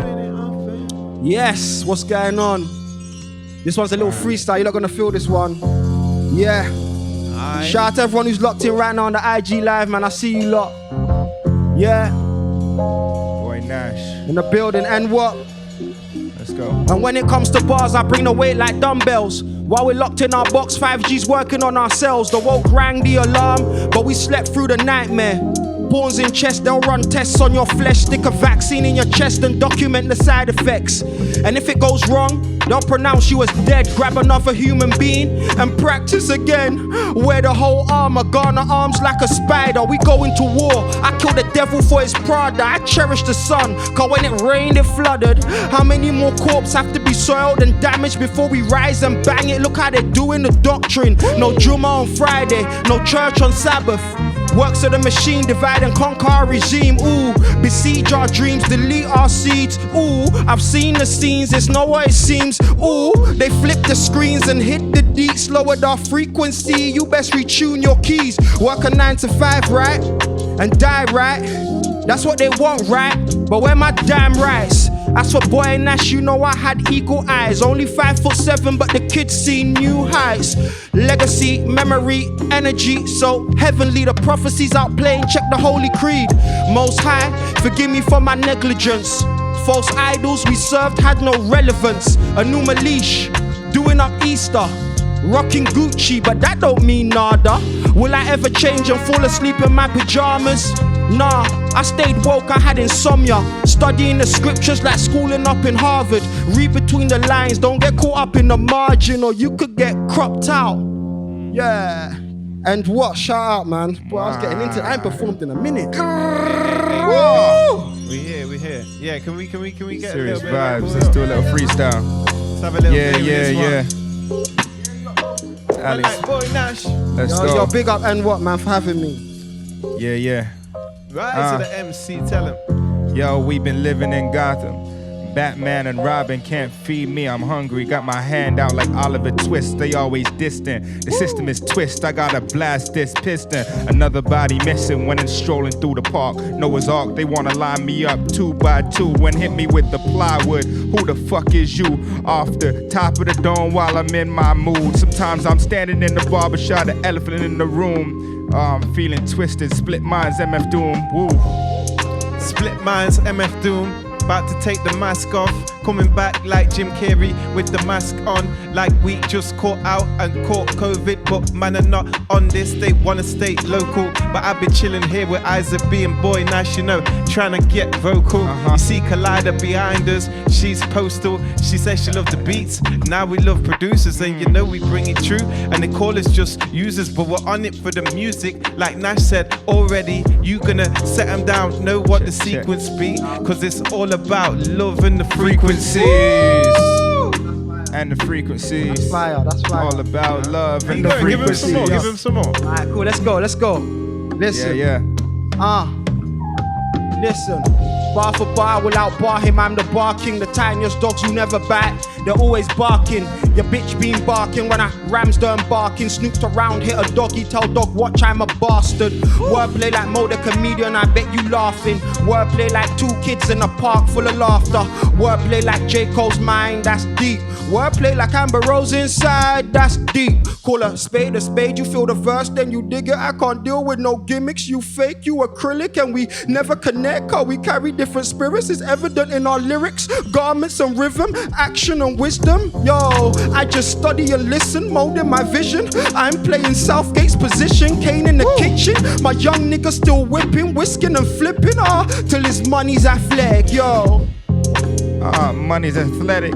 Yes, what's going on? This one's a little freestyle. You're not gonna feel this one. Yeah. Shout out to everyone who's locked in right now on the IG Live, man. I see you lot. Yeah. Boy Nash. In the building, and what? Let's go. And when it comes to bars, I bring the weight like dumbbells. While we're locked in our box, 5G's working on ourselves. The woke rang the alarm, but we slept through the nightmare. Bones in chest, they'll run tests on your flesh. Stick a vaccine in your chest and document the side effects. And if it goes wrong, they'll pronounce you as dead. Grab another human being and practice again. Wear the whole armor, garner arms like a spider. We go into war, I kill the devil for his Prada. I cherish the sun, cause when it rained it flooded. How many more corpses have to be soiled and damaged before we rise and bang it? Look how they're doing the doctrine. No Juma on Friday, no church on Sabbath. Works of the machine, divide and conquer our regime. Ooh, besiege our dreams, delete our seeds. Ooh, I've seen the scenes, it's not what it seems. Ooh, they flip the screens and hit the deets, lowered our frequency. You best retune your keys. Work a 9 to 5, right? And die, right? That's what they want, right? But where my damn rights? As for Boy Nash, you know I had eagle eyes. Only 5'7", but the kids see new heights. Legacy, memory, energy, so heavenly. The prophecies outplaying, check the Holy Creed. Most High, forgive me for my negligence. False idols we served had no relevance. A new Malish, doing up Easter. Rocking Gucci, but that don't mean nada. Will I ever change and fall asleep in my pajamas? Nah, I stayed woke, I had insomnia. Studying the scriptures like schooling up in Harvard. Read between the lines, don't get caught up in the margin or you could get cropped out. Yeah. And what? Shout out, man. Boy, I was getting into it. I ain't performed in a minute. We here. Yeah, can we get Serious a little bit vibes. of Let's do a little freestyle. Let's have a little bit of this one. Alex, Like Boy Nash. let's Yo, go. big up and what, man, for having me. Yeah. Right to the MC, tell him. Yo, we been living in Gotham. Batman and Robin can't feed me, I'm hungry. Got my hand out like Oliver Twist, they always distant. The system is twist, I gotta blast this piston. Another body missing when it's strolling through the park. Noah's Ark, they wanna line me up 2 by 2 and hit me with the plywood. Who the fuck is you? Off the top of the dome while I'm in my mood. Sometimes I'm standing in the barbershop, the elephant in the room. I'm feeling twisted, split minds, MF Doom, woo. Split minds, MF Doom. About to take the mask off, coming back like Jim Carrey with the mask on, like we just caught out and caught COVID, but man are not on this, they wanna stay local, but I've been chilling here with IsaacB and Boy Nash, you know, trying to get vocal. You see Calaida behind us, she's postal, she says she loved the beats, now we love producers, and you know we bring it true, and they call us just users, but we're on it for the music, like Nash said already, you gonna set them down, know what the sequence be, cause it's all about love and the frequencies. And the frequencies. That's fire, that's fire. All about love and the Give him frequencies. some more, give him some more. Alright, cool, let's go. Listen. Yeah. Listen, bar for bar, will outbar him. I'm the bar king, the tiniest dogs who never bite. They're always barking. Your bitch been barking when I rams done barking. Snooped around, hit a doggy, tell dog watch I'm a bastard. Wordplay like Mo the comedian, I bet you laughing. Wordplay like 2 kids in a park full of laughter. Wordplay like J. Cole's mind, that's deep. Wordplay like Amber Rose inside, that's deep. Call a spade, you feel the verse, then you dig it. I can't deal with no gimmicks, you fake, you acrylic, and we never connect. Cause we carry different spirits, it's evident in our lyrics, garments and rhythm, action and wisdom. Yo, I just study and listen, molding my vision. I'm playing Southgate's position, Kane in the kitchen. My young nigga still whipping, whisking and flipping, till his money's athletic, yo. Money's athletic.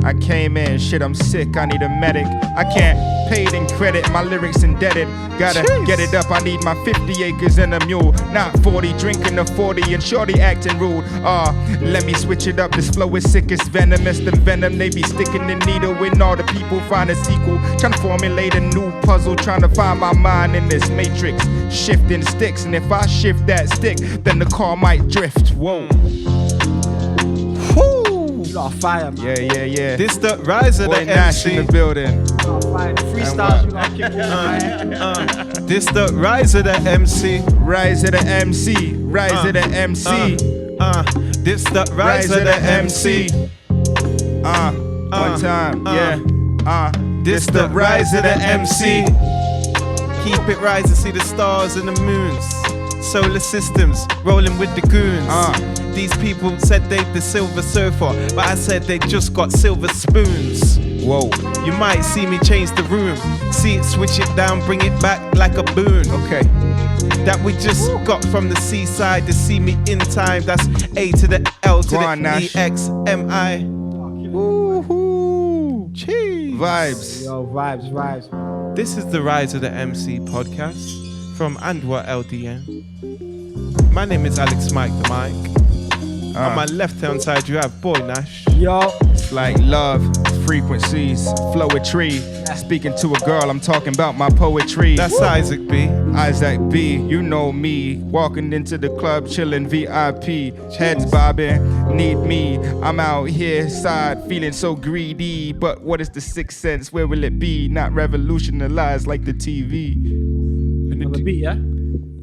I came in, shit, I'm sick, I need a medic. I can't pay it in credit, my lyrics indebted. Gotta get it up, I need my 50 acres and a mule. Not 40, drinking the 40 and shorty acting rude. Let me switch it up, this flow is sick, it's venomous than venom. They be sticking the needle when all the people find a sequel. Trying to formulate a new puzzle, trying to find my mind in this matrix. Shifting sticks, and if I shift that stick, then the car might drift, whoa. Fire, man. Yeah. This the rise of Boy the Nash MC. in the building. Freestyles, you gotta kick it. This the rise of the MC. Rise of the MC. Rise of the MC. This the rise of the MC. One time, yeah. This the rise of the MC. Keep it rising, see the stars and the moons. Solar systems rolling with the goons. These people said they the silver surfer, but I said they just got silver spoons. Whoa. You might see me change the room, see it, switch it down, bring it back like a boon. Okay. That we just got from the seaside to see me in time. That's A to the L to Go on, the Nash. EXMI. Woohoo. Cheese. Vibes. Yo, vibes. This is the Rise of the MC podcast from andwhatldnradio. My name is Alex Mike the Mic. On my left hand side you have Boy Nash. Yo. It's like love, frequencies, flowetry. Speaking to a girl, I'm talking about my poetry. That's IsaacB. IsaacB, you know me. Walking into the club, chilling VIP. Heads bobbing, need me. I'm out here side, feeling so greedy. But what is the sixth sense? Where will it be? Not revolutionized like the TV. On the beat, yeah?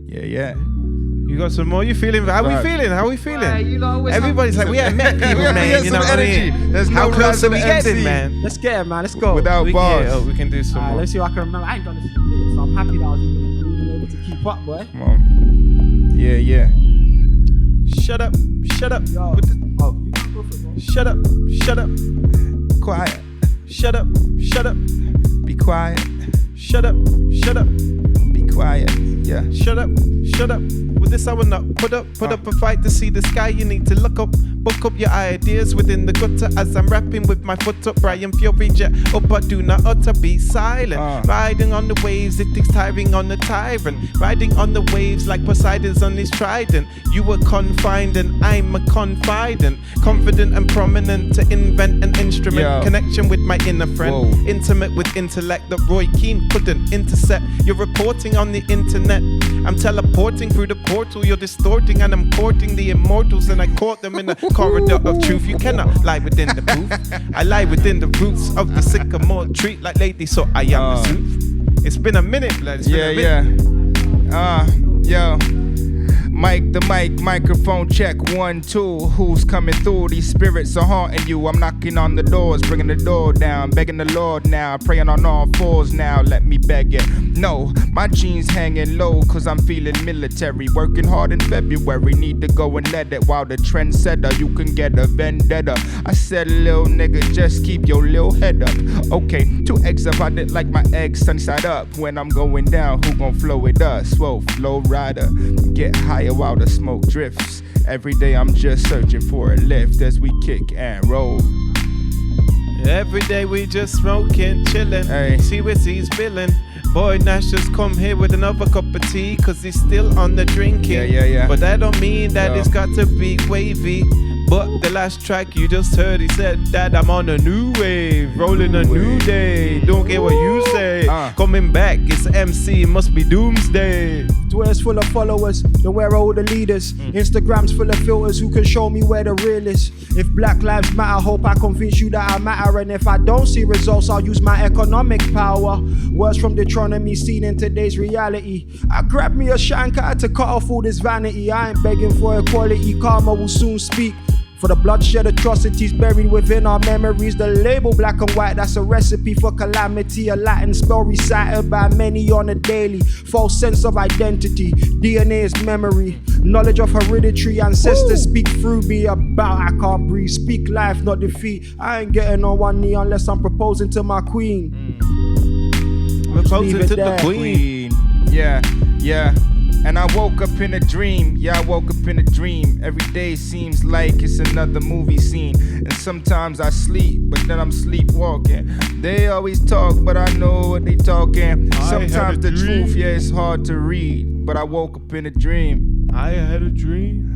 Yeah. You got some more? You feeling? How we feeling? How we feeling? You know, Everybody's like, we ain't met people, man. You know what I mean? There's How no close rise are of we the getting, MC. man? Let's get it, man. Let's go. Without bars. We can do some more. Let's see what I can remember. I ain't done this in a minute, so I'm happy that I was even able to keep up, boy. Come on. Yeah. Shut up. Yo. With the- You can go for it, bro. Shut up. Quiet. Shut up. Be quiet. Shut up. Be quiet. Yeah. Shut up. With this I will not put up a fight to see the sky. You need to look up, book up your ideas within the gutter as I'm rapping with my foot up. Brian Fury jet up, but do not utter, be silent. Riding on the waves, it is tiring on the tyrant. Riding on the waves like Poseidon's on his trident. You were confined and I'm a confidant. Confident and prominent to invent an instrument. Yo. Connection with my inner friend. Whoa. Intimate with intellect that Roy Keane couldn't intercept. You're reporting on the internet. I'm teleporting through the portal. You're distorting and I'm courting the immortals, and I caught them in a corridor of truth. You cannot lie within the booth. I lie within the roots of the sycamore tree. Like lady, so I am the truth. It's been a minute, blood. It's been a minute. Yo. Mic the mic, microphone check, 1, 2. Who's coming through? These spirits are haunting you. I'm knocking on the doors, bringing the door down, begging the Lord now, praying on all fours now. Let me beg it. No, my jeans hanging low, cause I'm feeling military. Working hard in February, need to go and let it. While the trendsetter, you can get a vendetta. I said, little nigga, just keep your little head up. Okay, 2 eggs up, I did like my eggs sunny side up. When I'm going down, who gon' flow with us? Whoa, flow rider, get higher while the smoke drifts. Every day I'm just searching for a lift as we kick and roll. Every day we just smoking, chilling. Hey. See what he's spilling. Boy Nash just come here with another cup of tea, cause he's still on the drinking. Yeah. But that don't mean that it's got to be wavy. But the last track you just heard, he said that I'm on a new wave, rolling a new day. Don't care what you say. Coming back, it's MC, must be doomsday. Twitter's full of followers, then where are all the leaders? Instagram's full of filters, who can show me where the real is? If Black Lives Matter, hope I convince you that I matter. And if I don't see results, I'll use my economic power. Words from Deuteronomy seen in today's reality. I grab me a shanker to cut off all this vanity. I ain't begging for equality, karma will soon speak. For the bloodshed atrocities buried within our memories. The label black and white, that's a recipe for calamity. A Latin spell recited by many on a daily. False sense of identity, DNA is memory. Knowledge of hereditary ancestors speak through me about I can't breathe. Speak life, not defeat. I ain't getting on one knee unless I'm proposing to my queen. Proposing to the queen. Yeah. And I woke up in a dream, I woke up in a dream. Every day seems like it's another movie scene. And sometimes I sleep, but then I'm sleepwalking. They always talk, but I know what they talking. Sometimes the truth, it's hard to read. But I woke up in a dream. I had a dream.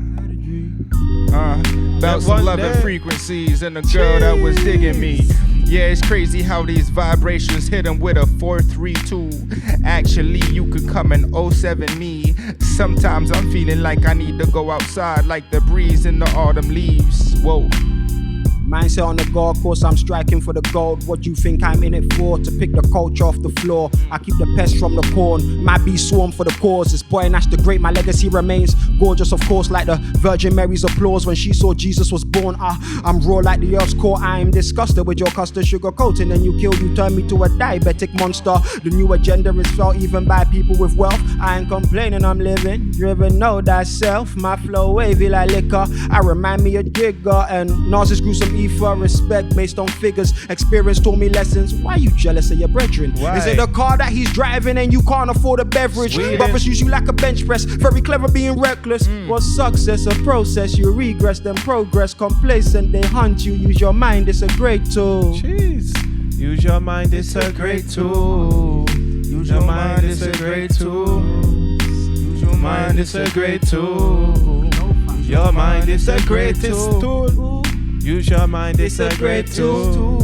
About some loving frequencies and a girl that was digging me. Yeah, it's crazy how these vibrations hit them with a 432. Actually, you could come and 07 me. Sometimes I'm feeling like I need to go outside, like the breeze in the autumn leaves. Whoa. Mindset on the golf course, I'm striking for the gold. What do you think I'm in it for? To pick the culture off the floor. I keep the pests from the corn. Might be swarm for the cause. It's Boy Nash the Great, my legacy remains gorgeous, of course, like the Virgin Mary's applause when she saw Jesus was born. I'm raw like the earth's core. I am disgusted with your custard sugar coating. Then you turn me to a diabetic monster. The new agenda is felt even by people with wealth. I ain't complaining, I'm living, driven, know thyself. My flow wavy like liquor. I remind me of Jigger and Nas's gruesome for respect based on figures. Experience taught me lessons. Why you jealous of your brethren? Why? Is it the car that he's driving and you can't afford a beverage? Sweden. Brothers use you like a bench press. Very clever being reckless. Was success a process? You regress then progress. Complacent they hunt you. Use your mind, it's a great tool. Jeez. Use your mind, it's a great tool. Use your mind, it's a great tool. Use your mind, it's a great tool. Your mind is the greatest tool. Use your mind, it's a great tool.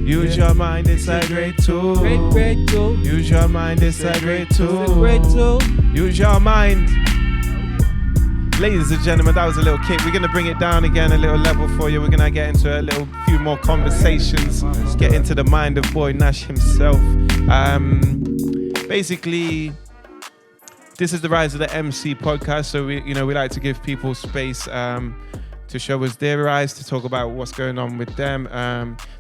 Use your mind, it's a great tool. Great tool. Use your mind, it's a great tool. Great tool. Use your mind. Ladies and gentlemen, that was a little kick. We're going to bring it down again a little level for you. We're going to get into a little few more conversations. Get into the mind of Boy Nash himself. Basically, this is the Rise of the MC podcast. So we like to give people space to show us their eyes, to talk about what's going on with them,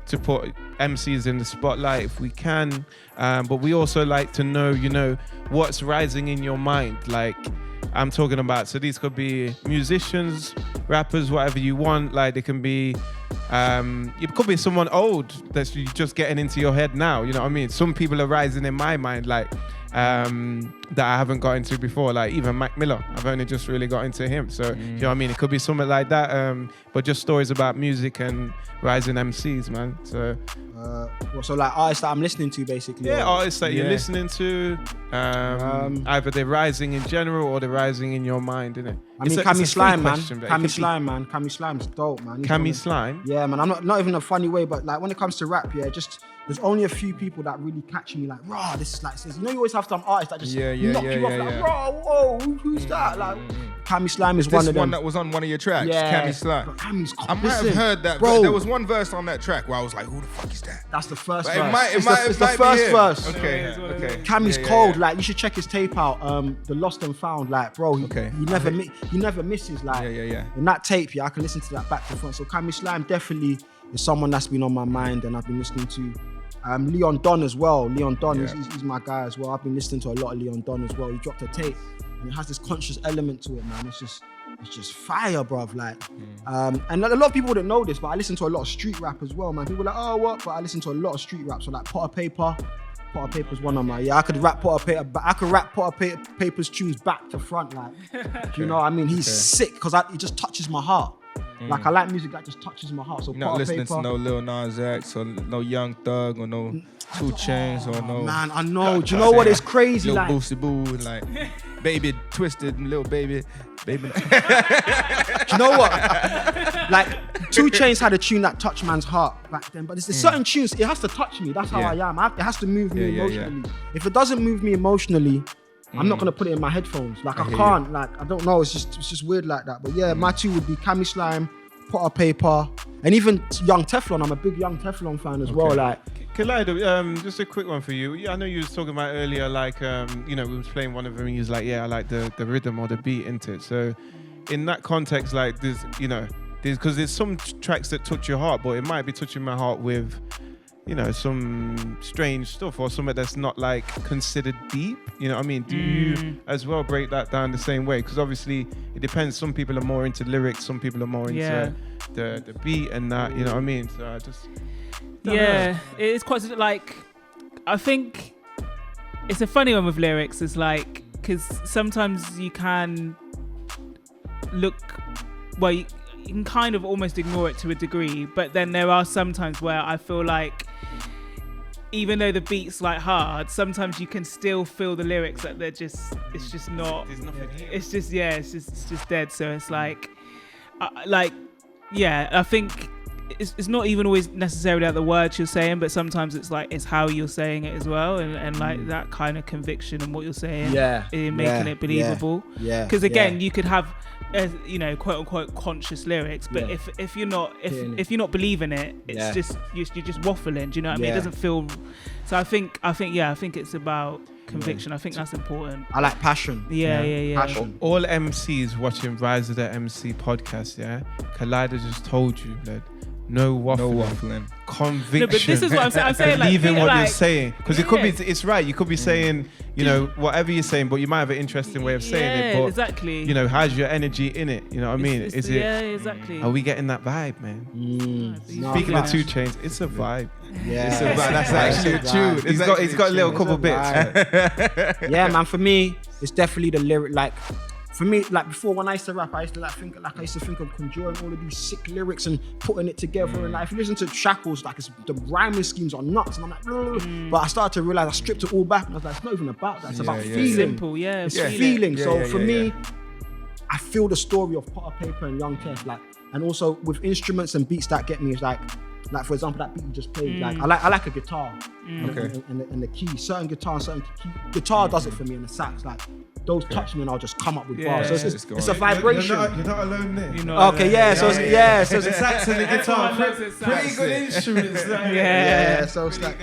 to put MCs in the spotlight if we can. But we also like to know, what's rising in your mind. Like I'm talking about, so these could be musicians, rappers, whatever you want. Like they can be, it could be someone old that's just getting into your head now. You know what I mean? Some people are rising in my mind, like that I haven't got into before, like even Mac Miller. I've only just really got into him. So you know what I mean? It could be something like that. But just stories about music and rising MCs, man. So So like artists that I'm listening to, basically. yeah, artists that you're listening to, either they're rising in general or they're rising in your mind, innit? I mean, Cammy Slime, man. Cammy Slime's dope, man. Cammy Slime? Yeah, man. I'm not even in a funny way, but like when it comes to rap, yeah, just there's only a few people that really catch me like, raw, this is like, you know, you always have some artists that just knock you off like, raw, whoa, who's that? Like, Cammy Slime is one of them. This one that was on one of your tracks, Cammy Slime. Cammy's I might have heard that, bro. There was one verse on that track where I was like, who the fuck is that? That's the first But verse. It's the first verse. Okay. Cammy's cold. Like, you should check his tape out. The Lost and Found. Like, bro, he never misses. Like, in that tape, I can listen to that back to front. So Cammy Slime definitely is someone that's been on my mind, and I've been listening to. Leon Don as well. Leon Don, he's my guy as well. I've been listening to a lot of Leon Don as well. He dropped a tape, and it has this conscious element to it, man. It's just fire, bruv. Like, and a lot of people wouldn't know this, but I listen to a lot of street rap as well, man. People are like, oh, what? But I listen to a lot of street rap. So like Potter Paper. Potter Paper's one of my, I could rap Potter Paper, but I could rap Potter Paper's tunes back to front. Like, you know what I mean? He's sick because it just touches my heart. Like, I like music that just touches my heart. So you're not listening to no Lil Nas X or no Young Thug or no 2 Chainz or no. Man, I know. Do you know what is crazy? Lil Like, Boosie Boo, like Baby Twisted and Lil Baby. Do you know what? Like, 2 Chainz had a tune that touched man's heart back then, but there's certain tunes, it has to touch me. That's how I am. It has to move me emotionally. If it doesn't move me emotionally, I'm not gonna put it in my headphones. Like, I can't. Like, I don't know. It's just weird like that. But yeah, my 2 would be Cammy Slime, Potter Paper, and even Young Teflon. I'm a big Young Teflon fan as well. Like, Calaida, just a quick one for you. Yeah, I know you was talking about earlier, like, you know, we was playing one of them and you was like, yeah, I like the rhythm or the beat into it. So in that context, like, because there's some tracks that touch your heart, but it might be touching my heart with, you know, some strange stuff or something that's not like considered deep. You know what I mean? Do you as well break that down the same way? Because obviously it depends. Some people are more into lyrics, some people are more into the beat and that. You know what I mean? So I just don't know. It's quite like, I think it's a funny one with lyrics. It's like, because sometimes you can look, well, you can kind of almost ignore it to a degree, but then there are some times where I feel like even though the beat's like hard, sometimes you can still feel the lyrics that they're just, it's just not, There's nothing here. it's just dead. So it's like, I think it's not even always necessarily like the words you're saying, but sometimes it's like, it's how you're saying it as well, and like that kind of conviction and what you're saying, in making it believable. Because again, you could have, you know, quote unquote conscious lyrics, but if you're not believing it, it's just you're just waffling. Do you know what I mean? It doesn't feel. So I think it's about conviction. I think that's important. I like passion. Passion. All MCs watching Rise of the MC podcast, Calaida just told you, blood. No waffling. Conviction. No, but this is what I'm saying. Believe in like, what like, you're saying. Because it could be, it's right. You could be saying, you know, whatever you're saying, but you might have an interesting way of saying it. But, exactly. you know, how's your energy in it? You know what I mean? Is it? Yeah, exactly. Are we getting that vibe, man? No, Speaking of 2 Chainz, it's a vibe. Yeah. It's a vibe. That's actually a tune. He's got a little couple bits. Yeah, man. For me, it's definitely the lyric. Like, for me, like before when I used to rap, I used to think of conjuring all of these sick lyrics and putting it together. And like, if you listen to Shackles, like the rhyming schemes are nuts. And I'm like, but I started to realize I stripped it all back, and I was like, it's not even about that. It's about feeling. Simple, It's feeling. So for me, I feel the story of Potter Paper and Young Tef, like, and also with instruments and beats that get me is like for example, that beat you just played. Like I like a guitar and the key. Certain guitar and certain key. Guitar does it for me, and the sax, like, those touch me and I'll just come up with bars. So it's a vibration. You're not alone there. You know, Okay, so the sax and the guitar, pretty good instruments. So it's like,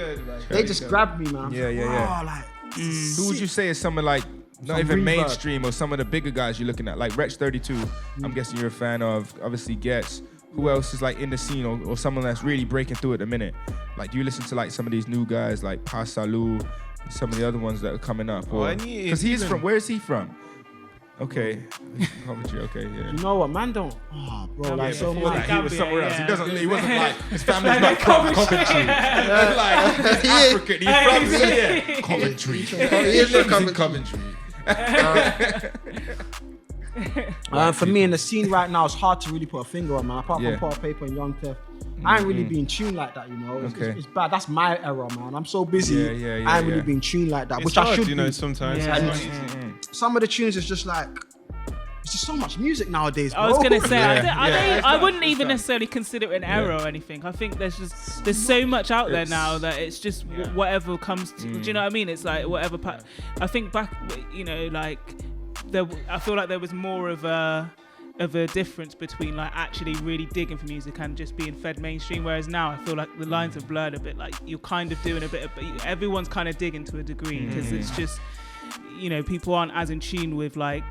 they just grabbed me, man. Who would you say is someone like, not even mainstream, or some of the bigger guys you're looking at, like Wretch 32? I'm guessing you're a fan of. Obviously Gets. Who else is like in the scene, or someone that's really breaking through at the minute? Like, do you listen to like some of these new guys like Pasalu, some of the other ones that are coming up? Because he's from, where is he from? Okay, Coventry. Okay, yeah. You know what, man? Don't. Oh, bro, like so much. He was somewhere else. He doesn't. He wasn't like, his family's not from Coventry. Like, he's African. He's from Coventry. He is from Coventry. For me in the scene right now, it's hard to really put a finger on, man. Apart from Potter Paper and Young Tef, I ain't really been tuned like that, you know. It's bad. That's my error, man. I'm so busy. I ain't really been tuned like that, It's which hard, I should, you know, sometimes. Some of the tunes is just like, There's just so much music nowadays, bro. I was gonna say, Yeah. I wouldn't even necessarily consider it an error or anything. I think there's so much out there now that it's just whatever comes to. Do you know what I mean? It's like whatever. I think back, like I feel like there was more of a difference between like actually really digging for music and just being fed mainstream. Whereas now I feel like the lines have blurred a bit. Like you're kind of doing a bit of, everyone's kind of digging to a degree because it's just, people aren't as in tune with like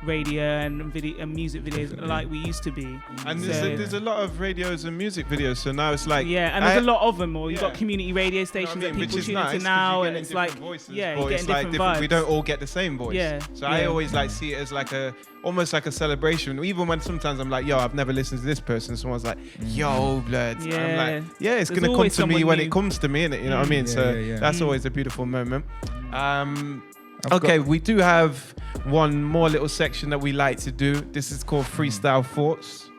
radio and video and music videos like we used to be. And there's a lot of radios and music videos, so now it's like and there's a lot of them. Or you've got community radio stations that people tune into now, and it's like voices, you're but getting it's like different vibes. We don't all get the same voice. So I always like see it as like almost like a celebration. Even when sometimes I'm like, yo, I've never listened to this person. Someone's like, yo, blood. I'm like, it's There's gonna come to me when new. it comes to me, innit? You know what I mean? That's always a beautiful moment. Okay, we do have one more little section that we like to do. This is called Freestyle Thoughts.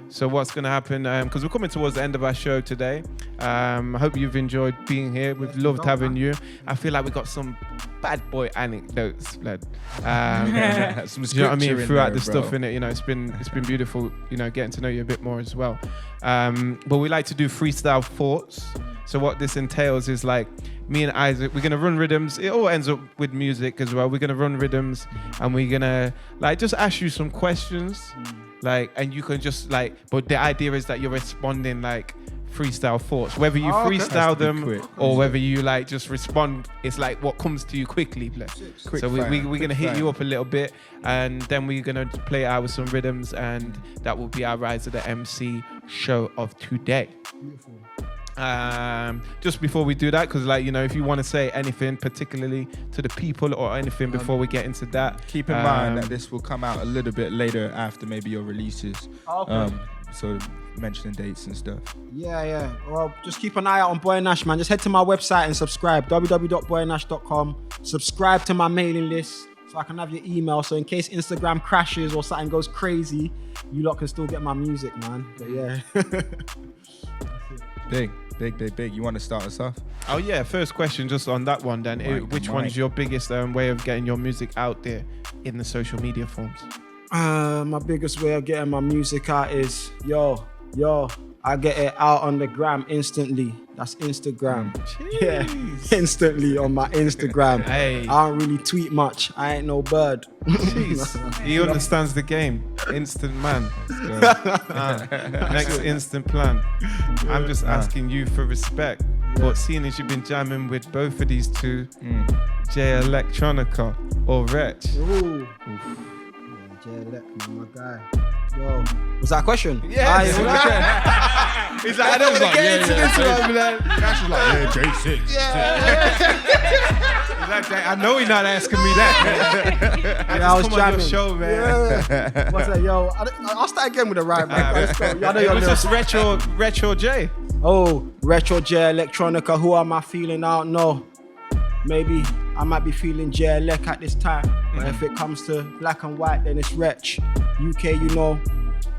So what's going to happen, because we're coming towards the end of our show today. I hope you've enjoyed being here. We've loved having you. I feel like we got some bad boy anecdotes, blood. Some you know what I mean? Throughout the bro. stuff in it, it's been beautiful, getting to know you a bit more as well. But we like to do freestyle thoughts. So what this entails is like me and Isaac, we're gonna run rhythms. It all ends up with music as well. We're gonna run rhythms and we're gonna like just ask you some questions, like, and you can just like. But the idea is that you're responding like freestyle thoughts, whether you freestyle them or whether you like just respond. It's like what comes to you quickly. So we're gonna hit you up a little bit, and then we're gonna play it out with some rhythms, and that will be our Rise of the MC show of today. Beautiful. Just before we do that, because like if you want to say anything particularly to the people or anything before we get into that, keep in mind that this will come out a little bit later after maybe your releases. So mentioning dates and stuff. Yeah. Well, just keep an eye out on Boy Nash, man. Just head to my website and subscribe, www.boynash.com. Subscribe to my mailing list so I can have your email. So in case Instagram crashes or something goes crazy, you lot can still get my music, man. But yeah. Big. You want to start us off? Oh yeah, first question just on that one then. Which one is your biggest way of getting your music out there in the social media forms? My biggest way of getting my music out is, yo, I get it out on the gram instantly. That's Instagram. Yeah, instantly on my Instagram. Hey. I don't really tweet much. I ain't no bird. Jeez. He understands the game. Instant man. Next instant plan. I'm just asking you for respect. But seeing as you've been jamming with both of these two, Jay Electronica or Wretch. Ooh. Jay Elect, my guy. Yo, was that a question? Yeah. He's like, I don't want to get into this one, man. Nash is like, J6. I know he's not asking me that. I was jamming. On your show, man. Yeah. What's that, yo? I'll start again with the rhyme, man. Let's go. It was just retro J. Oh, retro Jay Electronica. Who am I feeling? I don't know. Maybe I might be feeling Jay Elec at this time. But if it comes to black and white, then it's Wretch. UK,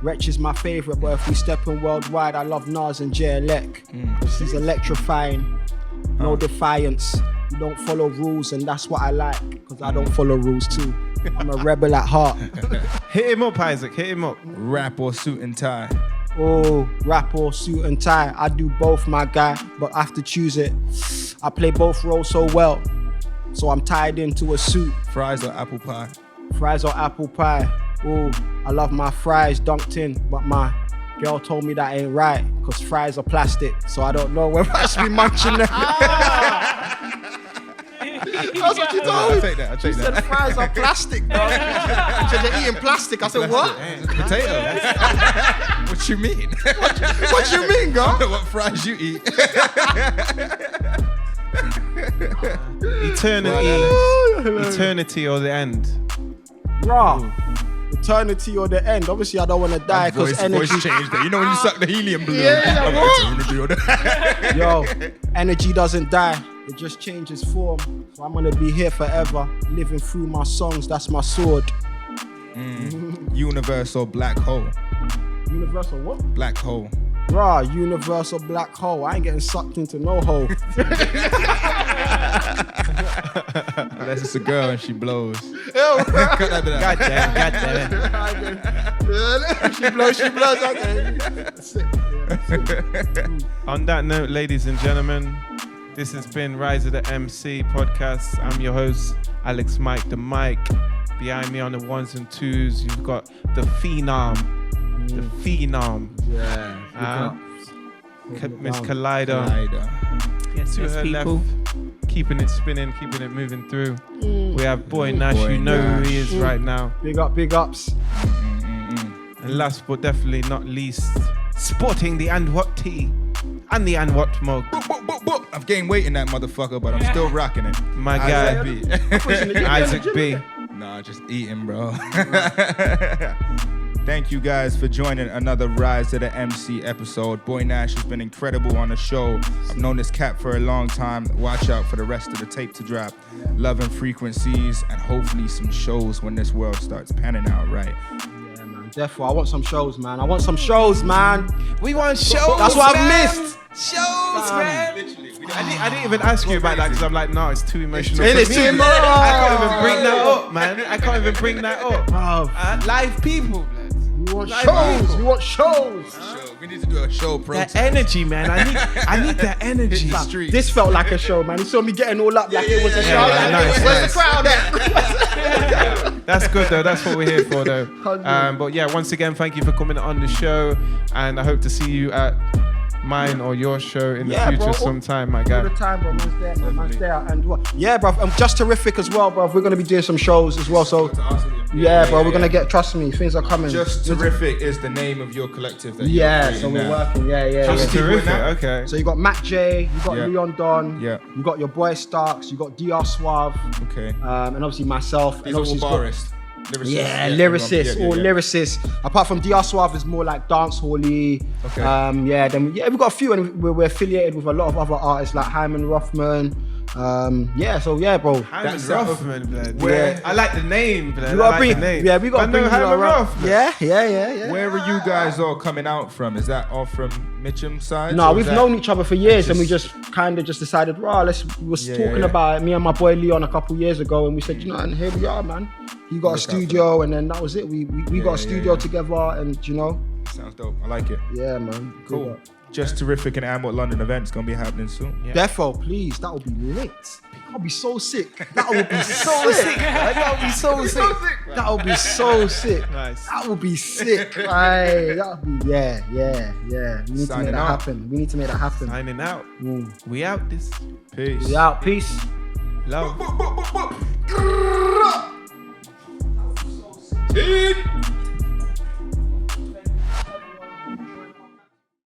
Wretch is my favorite, but if we step in worldwide, I love Nas and Jay Elec. He's electrifying, no defiance. You don't follow rules, and that's what I like, because I don't follow rules too. I'm a rebel at heart. Hit him up, Isaac. Hit him up. Rap or suit and tie? Oh, rap or suit and tie. I do both, my guy, but I have to choose it. I play both roles so well, so I'm tied into a suit. Fries or apple pie? Fries or apple pie. Oh, I love my fries dunked in, but my girl told me that ain't right, because fries are plastic, so I don't know whether I should be munching them. That's what you told me. I'll take that. She said fries are plastic, bro. She said you're eating plastic. I said, what? Potatoes. What you mean? What you mean, girl? What fries you eat? Eternity or the end? Raw. Eternity or the end. Obviously, I don't want to die because energy. Voice changed there. You know when you suck the helium balloon? Yo, energy doesn't die. It just changes form. So I'm going to be here forever, living through my songs. That's my sword. Universal black hole? Universal what? Black hole. Raw, universal black hole. I ain't getting sucked into no hole. Unless it's a girl and she blows. God damn it. She blows. Okay. On that note, ladies and gentlemen, this has been Rise of the MC podcast. I'm your host, Alex Mike the Mike. Behind me on the ones and twos, you've got the Phenom. The Phenom. Yeah. Miss Calaida. Yes, To yes, her people. left, keeping it spinning, keeping it moving through. We have Boy Nash, Boy you know who he Nash. is right now. Big ups. And last but definitely not least, sporting the andwhat tee and the andwhat mug. I've gained weight in that motherfucker, but I'm still rocking it. My guy, IsaacB. Nah, just eating, bro. Thank you guys for joining another Rise to the MC episode. Boy Nash has been incredible on the show. I've known this cat for a long time. Watch out for the rest of the tape to drop. Love and frequencies, and hopefully some shows when this world starts panning out right. Yeah, man. Therefore, I want some shows, man. We want shows. That's what I've man. missed. Shows, man. Literally. I didn't even ask you about that because I'm like, no, it's too emotional. It's for too me. emotional. I can't even bring that up, man. I can't even bring that up. Bruv. Live people, man. We want Live shows. people. We want shows. We need to do a show That protest. energy, man. I need that energy. Street. This felt like a show, man. You saw me getting all up like it was a show. yeah, nice, Where's nice. the crowd at? That's good though. That's what we're here for though. But yeah, once again, thank you for coming on the show, and I hope to see you at mine or your show in the future bro. sometime, my All guy. the time, bro. Man's there, man. Man's there. And what? Yeah, bro. Just terrific as well, bro. We're gonna be doing some shows as well. So yeah, bro. We're gonna get. Trust me, things are coming. Just Terrific is the name of your collective. That Yeah. you're So creating we're now. working. Yeah. Just keep terrific. doing that. Okay. So you got Matt J, you got Yeah. Leon Don, Yeah. you got your boy Starks, you got DR Suave, Okay. and obviously myself. These and are all obviously it's got- barists. Lyricists. Yeah, lyricists, all lyricists. Apart from DR Suave is more like dance hall-y. Okay. We've got a few, and we're affiliated with a lot of other artists like Hyman Rothman. Bro. Hyman That's Rothman, blood. Where- I like the name, blood. You gotta I like bring, the name. yeah, we gotta I know bring you Hyman around. Rothman. Yeah. Where are you guys all coming out from? Is that all from Mitchum's side? No, or we've is that- known each other for years, and we just- just kind of decided, we was Yeah, talking yeah. about it, me and my boy Leon a couple years ago, and we said, you know, and here we are, man. You got a Look out for studio, and then that was it. We got Yeah, a studio yeah. together, and you know, Sounds dope. I like it. yeah, man. Cool. Just Terrific and Ambot London events gonna be happening soon. Yeah. Defo, please, that would be lit. That would be so sick. That would be so sick. That would be so sick. That would be so sick. Nice. That would be sick. Right. That would be yeah. We need to Signing make that off. happen. We need to make that happen. Signing out. Mm. We out this. Peace. We out. Peace. Love. Dude.